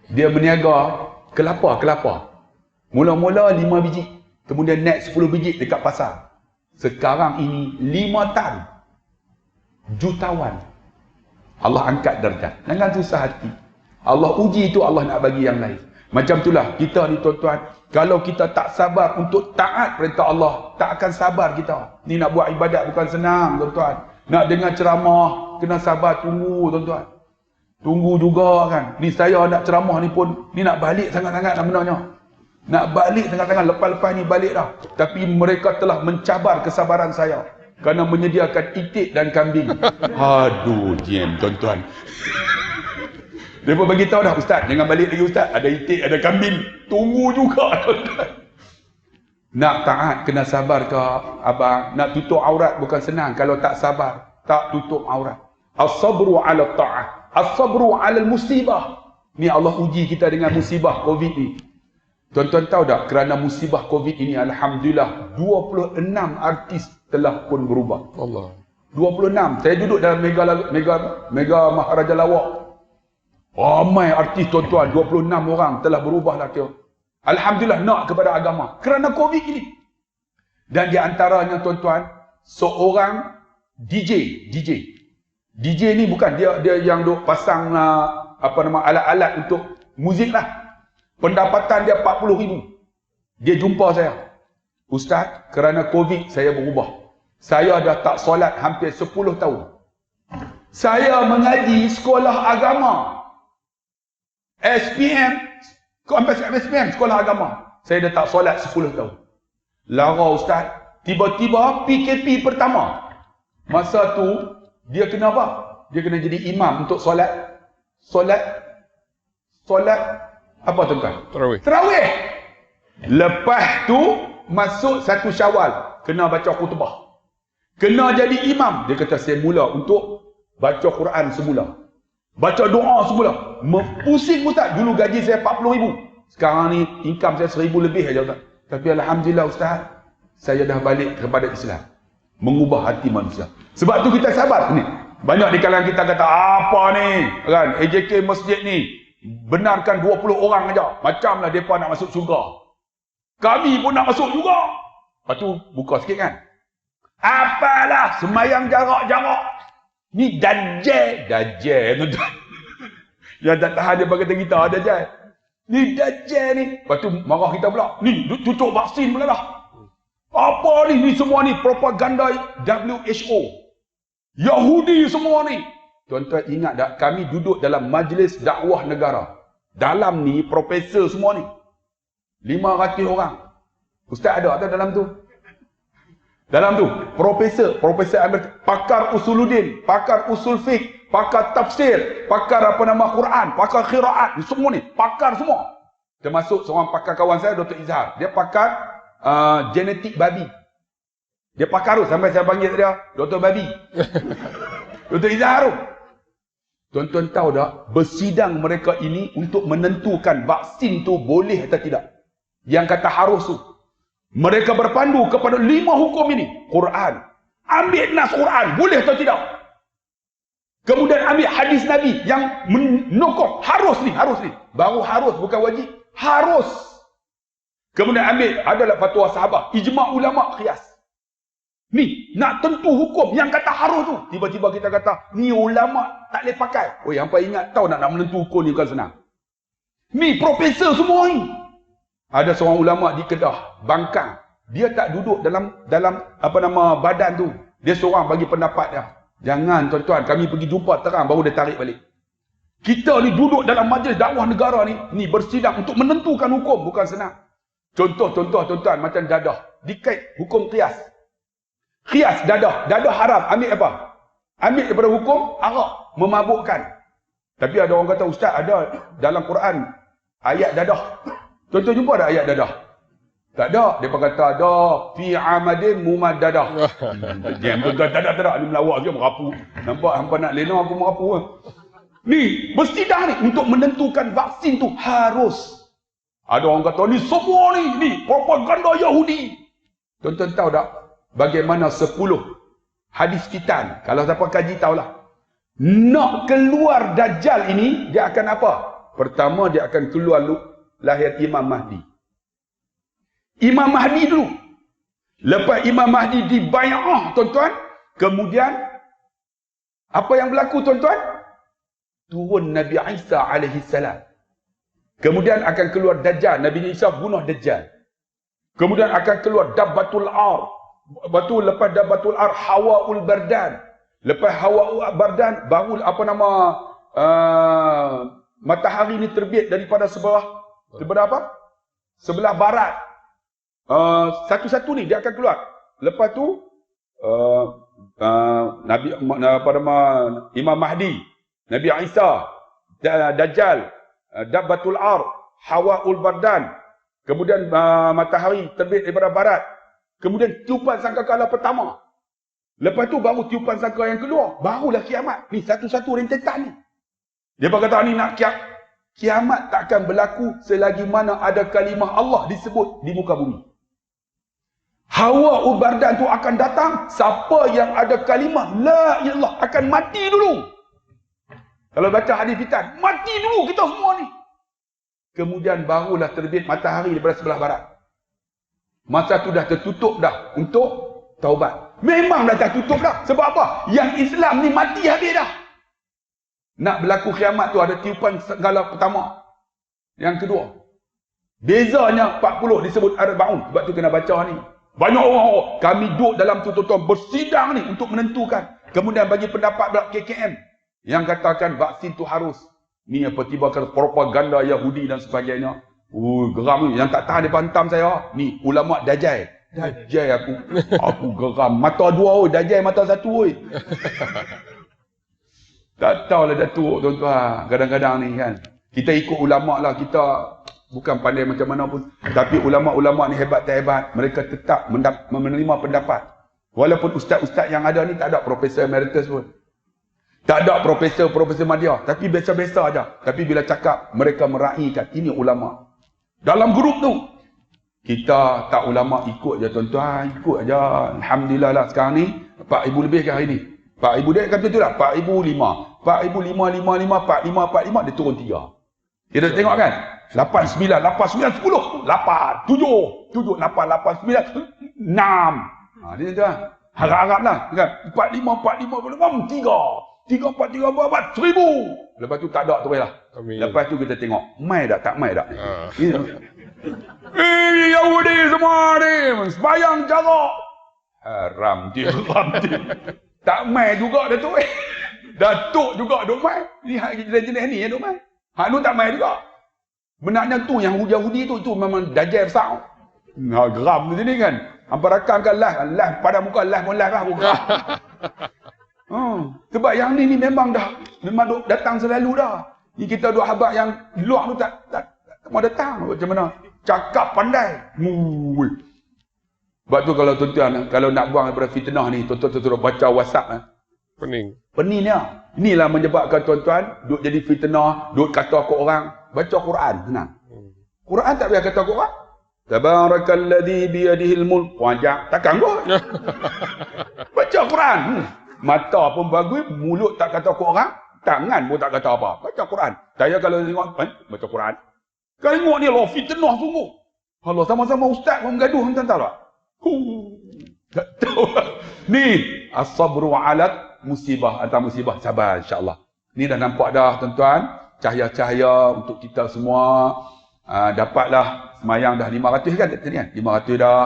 Dia berniaga kelapa. Mula-mula 5 biji. Kemudian naik 10 biji dekat pasar. Sekarang ini 5 tan. Jutawan. Allah angkat darjat. Jangan susah hati. Allah uji itu, Allah nak bagi yang lain. Macam itulah kita ni tuan-tuan. Kalau kita tak sabar untuk taat perintah Allah, tak akan sabar kita. Ni nak buat ibadat bukan senang tuan-tuan. Nak dengar ceramah, kena sabar tunggu tuan-tuan. Tunggu juga kan. Ni saya nak ceramah ni pun, ni nak balik sangat-sangat sebenarnya. Nak balik sangat-sangat, lepas-lepas ni balik dah. Tapi mereka telah mencabar kesabaran saya. Kerana menyediakan itik dan kambing. Aduh, jam tuan-tuan. Mereka bagi tahu dah, "Ustaz, jangan balik lagi Ustaz. Ada itik, ada kambing." Tunggu juga tuan-tuan. Nak taat kena sabar ke abang? Nak tutup aurat bukan senang kalau tak sabar. Tak tutup aurat. As-sabru 'ala ta'ah. As-sabru 'ala al-musibah. Ni Allah uji kita dengan musibah Covid ni. Tuan-tuan tahu tak, kerana musibah Covid ini, alhamdulillah 26 artis telah pun berubah. Allah. 26. Saya duduk dalam mega Maharaja Lawak. Ramai artis tuan-tuan, 26 orang telah berubah lah kira. Alhamdulillah nak kepada agama kerana Covid ini. Dan di antaranya tuan-tuan, seorang DJ ni bukan dia yang duk pasang alat-alat untuk muzik lah. Pendapatan dia 40,000. Dia jumpa saya. Ustaz, kerana Covid saya berubah. Saya dah tak solat hampir 10 tahun. Saya mengaji sekolah agama. SPM, sekolah agama. Saya dah tak solat 10 tahun. Lara Ustaz, tiba-tiba PKP pertama. Masa tu, dia kena apa? Dia kena jadi imam untuk solat apa tuan-tuan? Tarawih. Lepas tu, masuk 1 Syawal. Kena baca khutbah. Kena jadi imam. Dia kata, saya mula untuk baca Quran semula. Baca doa semula. Pusing Ustaz. Dulu gaji saya 40,000. Sekarang ni, income saya 1,000 lebih aja Ustaz. Tapi Alhamdulillah Ustaz, saya dah balik kepada Islam. Mengubah hati manusia. Sebab tu kita sabar ni. Banyak di kalangan kita kata, apa ni? Kan? AJK masjid ni. Benarkan 20 orang aja. Macamlah mereka nak masuk syurga. Kami pun nak masuk juga. Lepas tu, buka sikit kan. Apalah, semayang jarak-jarak. Ni dajjal. Tuan-tuan. Yang tak tahan dia bagi kita, dajjal. Ni dajjal ni. Lepas tu, marah kita pula. Ni, tutup vaksin pula dah. Apa ni? Ni semua ni propaganda WHO. Yahudi semua ni. Tuan-tuan ingat tak, kami duduk dalam majlis dakwah negara. Dalam ni, profesor semua ni. 500 orang. Ustaz ada tak dalam tu? Dalam tu, profesor Amerika, pakar usuluddin, pakar usul fiqh, pakar tafsir, pakar Quran, pakar qiraat, semua ni, pakar semua. Termasuk seorang pakar kawan saya, Dr. Izhar. Dia pakar genetik babi. Dia pakar tu, sampai saya panggil dia, Dr. Babi. Dr. Izhar tu. Tuan-tuan tahu tak, bersidang mereka ini untuk menentukan vaksin tu boleh atau tidak. Yang kata harus tu. Mereka berpandu kepada 5 hukum ini. Quran. Ambil nas Quran, boleh atau tidak. Kemudian ambil hadis Nabi yang menokong. Harus ni. Baru harus, bukan wajib. Harus. Kemudian ambil, adalah fatwa sahabat. Ijma' ulama' qiyas. Ni, nak tentu hukum yang kata harus tu. Tiba-tiba kita kata, ni ulama' tak boleh pakai. Oi, hampa ingat tahu nak menentu hukum ni bukan senang. Ni, profesor semua ni. Ada seorang ulama' di Kedah, Bangkang. Dia tak duduk dalam badan tu. Dia seorang bagi pendapat dia. Jangan tuan-tuan, kami pergi jumpa terang baru dia tarik balik. Kita ni duduk dalam majlis dakwah negara ni bersidang untuk menentukan hukum bukan senang. Contoh tuan-tuan macam dadah. Dikait hukum qiyas. Qiyas dadah haram. Ambil apa? Ambil daripada hukum arak, memabukkan. Tapi ada orang kata, Ustaz, ada dalam Quran ayat dadah. Tuan-tuan jumpa ada ayat dadah? Tak ada. Dia kata ada fi amadin mumaddadah. Diam tuan-tuan, tak ada. Ni melawak dia merapu. Nampak hampa nak lena aku merapu. Ni bersidang ni untuk menentukan vaksin tu harus. Ada orang kata ni semua ni propaganda Yahudi. Tuan-tuan tahu tak bagaimana 10 hadis fitan? Kalau siapa kaji tahulah. Nak keluar Dajjal ini, dia akan apa? Pertama dia akan keluar lahir Imam Mahdi. Imam Mahdi dulu. Lepas Imam Mahdi dibai'ah tuan-tuan, kemudian apa yang berlaku tuan-tuan? Turun Nabi Isa alaihi salam. Kemudian akan keluar Dajjal. Nabi Isa bunuh Dajjal. Kemudian akan keluar Dabbatul Ar. Lepas Dabbatul Ar, Hawaul Bardan. Lepas Hawaul Bardan, baru matahari ni terbit daripada sebelah apa? Sebelah barat. Satu-satu ni dia akan keluar. Lepas tu Imam Mahdi, Nabi Isa, Dajjal, Dabbatul Ar, Hawaul Bardan. Kemudian matahari terbit daripada barat. Kemudian tiupan sangkakala pertama. Lepas tu baru tiupan sangka yang kedua. Barulah kiamat. Ni satu-satu rentetan ni. Dia berkata ni nak kiamat takkan berlaku selagi mana ada kalimah Allah disebut di muka bumi. Hawa ubardan tu akan datang, siapa yang ada kalimah la ilallah akan mati dulu. Kalau baca hadis fitan, mati dulu kita semua ni. Kemudian barulah terbit matahari daripada sebelah barat. Masa tu dah tertutup dah untuk taubat. Memang dah tertutup dah. Sebab apa? Yang Islam ni mati habis dah. Nak berlaku kiamat tu ada tiupan segala pertama. Yang kedua, bezanya 40 disebut Arba'un. Sebab tu kena baca ni. Banyak orang, kami duduk dalam tu tuan-tuan bersidang ni untuk menentukan. Kemudian bagi pendapat pula KKM yang katakan vaksin tu harus. Ni apa tiba kata propaganda Yahudi dan sebagainya. Geram ni. Yang tak tahan dia hantam saya. Ni ulama Dajjal. Dajjal aku geram. Mata dua oi, Dajjal mata satu oi. Tak tahulah Datuk tuan-tuan. Kadang-kadang ni kan. Kita ikut ulama lah, kita bukan pandai macam mana pun. Tapi ulama-ulama ni hebat tak hebat. Mereka tetap menerima pendapat. Walaupun ustaz-ustaz yang ada ni tak ada profesor emeritus pun. Tak ada profesor madya. Tapi biasa-biasa aja. Tapi bila cakap, mereka meraihkan. Ini ulama. Dalam grup tu, kita tak ulama ikut je tuan-tuan. Ikut aja. Alhamdulillah lah sekarang ni, 4,000 lebih ke hari ni. 4,000 dia kata tu lah. 4,005. 4,555, 4,545, dia turun 3. Kita tengok kan? 8, 9, 8, 9, 10, 8, 7, 7, 8, 8, 9, 6. Dia tu lah. Harap-harap lah. 45, 45, 45, 3. 3, 4, 3, 4, 4, 1,000. Lepas tu tak ada tu lah. Lepas tu kita tengok. Mai tak? Tak mai tak? Yahudi semua ni. Sembayang jarak. Haram dia. Tak mai juga Datuk. Datuk juga duk mai. Ni jenis ni yang duk mai. Hak nu tak mai juga. Benarnya tu yang Yahudi tu memang dajjal besar. Geram di sini kan. Hampa rakamkan live pada muka live pun live lah bukan. Sebab yang ni memang duk datang selalu dah. Ni kita duk habaq yang di luar tu tak mau datang macam mana. Cakap pandai. Sebab tu kalau tuan-tuan kalau nak buang daripada fitnah ni, tuan-tuan baca WhatsApp Pening dia. Inilah menyebabkan tuan-tuan duk jadi fitnah, duk kata ke orang. Baca Quran, senang. Quran tak payah kata ke orang. Tabarakalladzi biyadihil mulk. Wajak takkan kot. Baca Quran. Mata pun bagus, mulut tak kata ke orang, tangan pun tak kata apa. Baca Quran. Saya kalau tengok baca Quran. Kalau tengok ni Allah fitnah sungguh. Allah sama-sama ustaz pun gaduh entah tak. Tak tahu. Ni as-sabru 'ala musibah atau musibah, sabar insya-Allah. Ni dah nampak dah tuan-tuan, cahaya-cahaya untuk kita semua. Dapatlah semayang dah 500 kan tadi kan? 500 dah.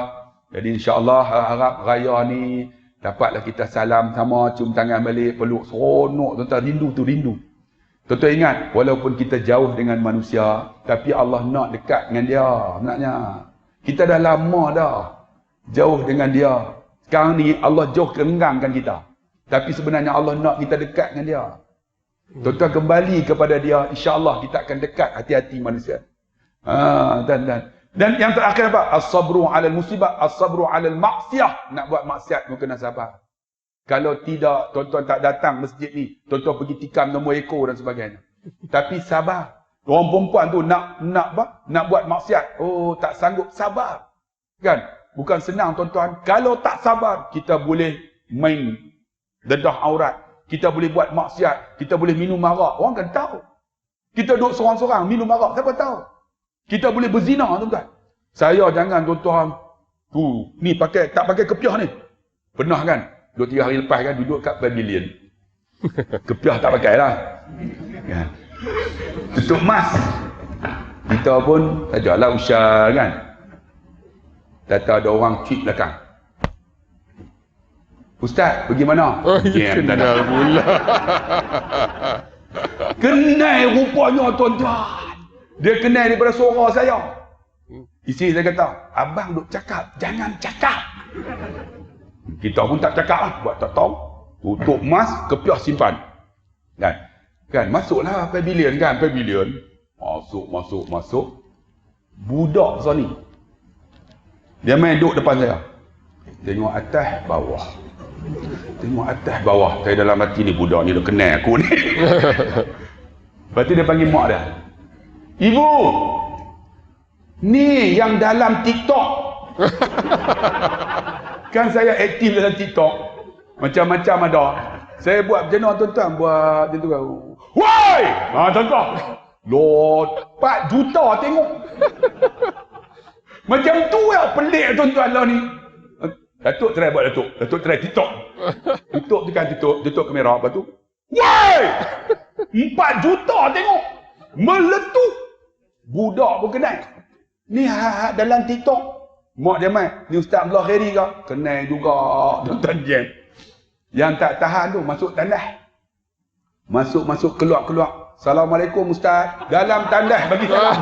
Jadi insya-Allah harap raya ni dapatlah kita salam sama, cium tangan balik, peluk seronok tuan-tuan, rindu tu rindu. Tuan-tuan ingat walaupun kita jauh dengan manusia, tapi Allah nak dekat dengan dia. Maknanya kita dah lama dah jauh dengan dia. Sekarang ni Allah jauh kerenggangkan kita. Tapi sebenarnya Allah nak kita dekat dengan dia. Tuan-tuan kembali kepada dia, insya-Allah kita akan dekat hati-hati manusia. Dan yang terakhir apa? As-sabru 'alal musibah, as-sabru 'alal maksiyah. Nak buat maksiat pun kena sabar. Kalau tidak, tuan-tuan tak datang masjid ni, tuan-tuan pergi tikam nombor ekor dan sebagainya. Tapi sabar. Orang perempuan tu nak buat maksiat. Oh, tak sanggup, sabar. Kan? Bukan senang tuan-tuan. Kalau tak sabar, kita boleh main dedah aurat. Kita boleh buat maksiat. Kita boleh minum arak. Orang kan tahu. Kita duduk seorang-seorang minum arak. Siapa tahu? Kita boleh berzina tuan-tuan. Saya jangan tuan-tuan. Ni tak pakai kepiah ni. Pernah kan? 2-3 hari lepas kan duduk kat pavilion. Kepiah tak pakai lah. Kan? Tutup mas. Kita pun sajalah usaha kan. Data ada orang tweet belakang. Ustaz, pergi mana? Kenal pula. Kenal rupanya tuan-tuan. Dia kenal daripada suara saya. Isteri saya kata, abang duk cakap, jangan cakap. Kita pun tak cakap lah, buat tak tahu. Tutup mas, kepiah simpan. Kan, masuklah pavilion kan, pavilion. Masuk. Budak sana ni. Dia main duduk depan saya. Tengok atas, bawah. Tengok atas, bawah. Saya dalam hati ni, budak ni dah kenal aku ni. Lepas tu dia panggil mak dia. Ibu, ni yang dalam TikTok. Kan saya aktif dalam TikTok. Macam-macam ada. Saya buat macam mana tuan-tuan? Buat macam tu kan. Woi! Tuan-tuan. Lord, 4 juta tengok. Macam tu yang pelik tuan-tuan lah ni. Datuk try buat Datuk. Datuk try TikTok. Tutup tekan tutup kamera. Lepas tu. Woi! 4 juta tengok. Meletup. Budak pun kenal. Ni dalam TikTok. Mak dia mai. Ni Ustaz Abdullah Khairi ke? Kenal juga. Tuan-tuan jam. Yang tak tahan tu masuk tandas. Masuk keluar. Assalamualaikum Ustaz. Dalam tandas bagi salam.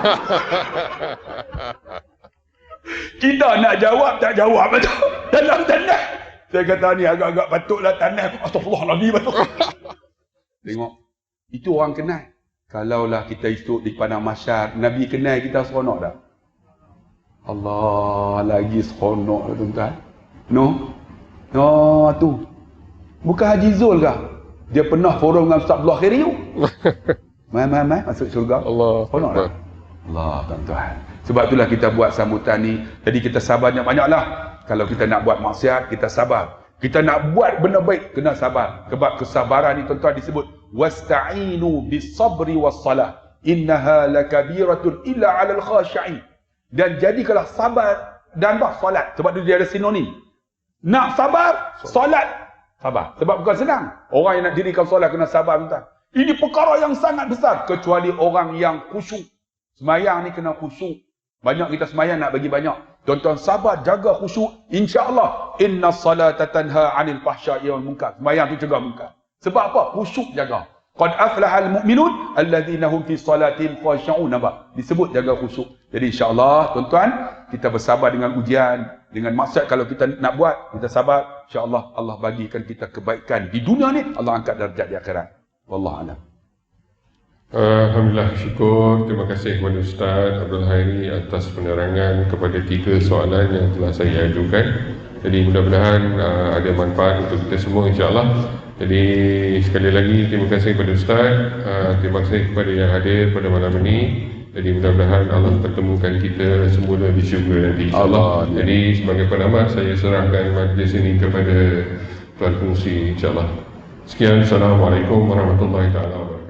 Kita nak jawab tak jawab betul. Dalam tandas. Saya kata ni agak-agak patutlah tandas. Astagfirullahaladzim betul. Tengok. Itu orang kenal. Kalaulah kita esok di padang mahsyar, Nabi kenal kita seronok tak? Allah, lagi seronok tuan-tuan. No, tu. Bukan Haji Zul kah? Dia pernah forum dengan Ustaz Abdullah Khairi. Mai masuk syurga. Allah. Seronok tak? Allah, tuan-tuan. Sebab itulah kita buat sambutan ni. Jadi kita sabarnya banyaklah. Kalau kita nak buat maksiat, kita sabar. Kita nak buat benda baik, kena sabar. Sebab kesabaran ni tuan-tuan disebut wasta'inu bis-sabri was-salah. Innaha lakabiratun illa 'alal khashi'in. Dan jadikanlah sabar dan solat. Sebab dia ada sinonim. Nak sabar, solat. Sabar. Sebab bukan senang. Orang yang nak dirikan solat kena sabar tuan-tuan. Ini perkara yang sangat besar kecuali orang yang khusyuk. Semayang ni kena khusyuk. Banyak kita semayang nak bagi banyak. Tuan-tuan sabar, jaga khusyuk. InsyaAllah. Inna salata tanha 'anil fahsya'i wal munkar. Semayang tu cegah munkar. Sebab apa? Khusyuk jaga. Qad aflahal mu'minun alladhina hum fi salatihim khashi'un. Nampak? Disebut jaga khusyuk. Jadi insya-Allah tuan-tuan, kita bersabar dengan ujian, dengan maksiat kalau kita nak buat, kita sabar. Insya-Allah Allah bagikan kita kebaikan di dunia ni, Allah angkat darjat di akhirat. Wallahu a'lam. Alhamdulillah, syukur. Terima kasih kepada Ustaz Abdul Khairi atas penerangan kepada 3 soalan yang telah saya ajukan. Jadi mudah-mudahan ada manfaat untuk kita semua insya-Allah. Jadi sekali lagi terima kasih kepada Ustaz, terima kasih kepada yang hadir pada malam ini. Jadi mudah-mudahan Allah pertemukan kita semula di syurga nanti insya-Allah. Jadi sebagai penamat saya serahkan majlis ini kepada Tuan Pengurusi insya-Allah. Sekian, Assalamualaikum warahmatullahi taala wabarakatuh.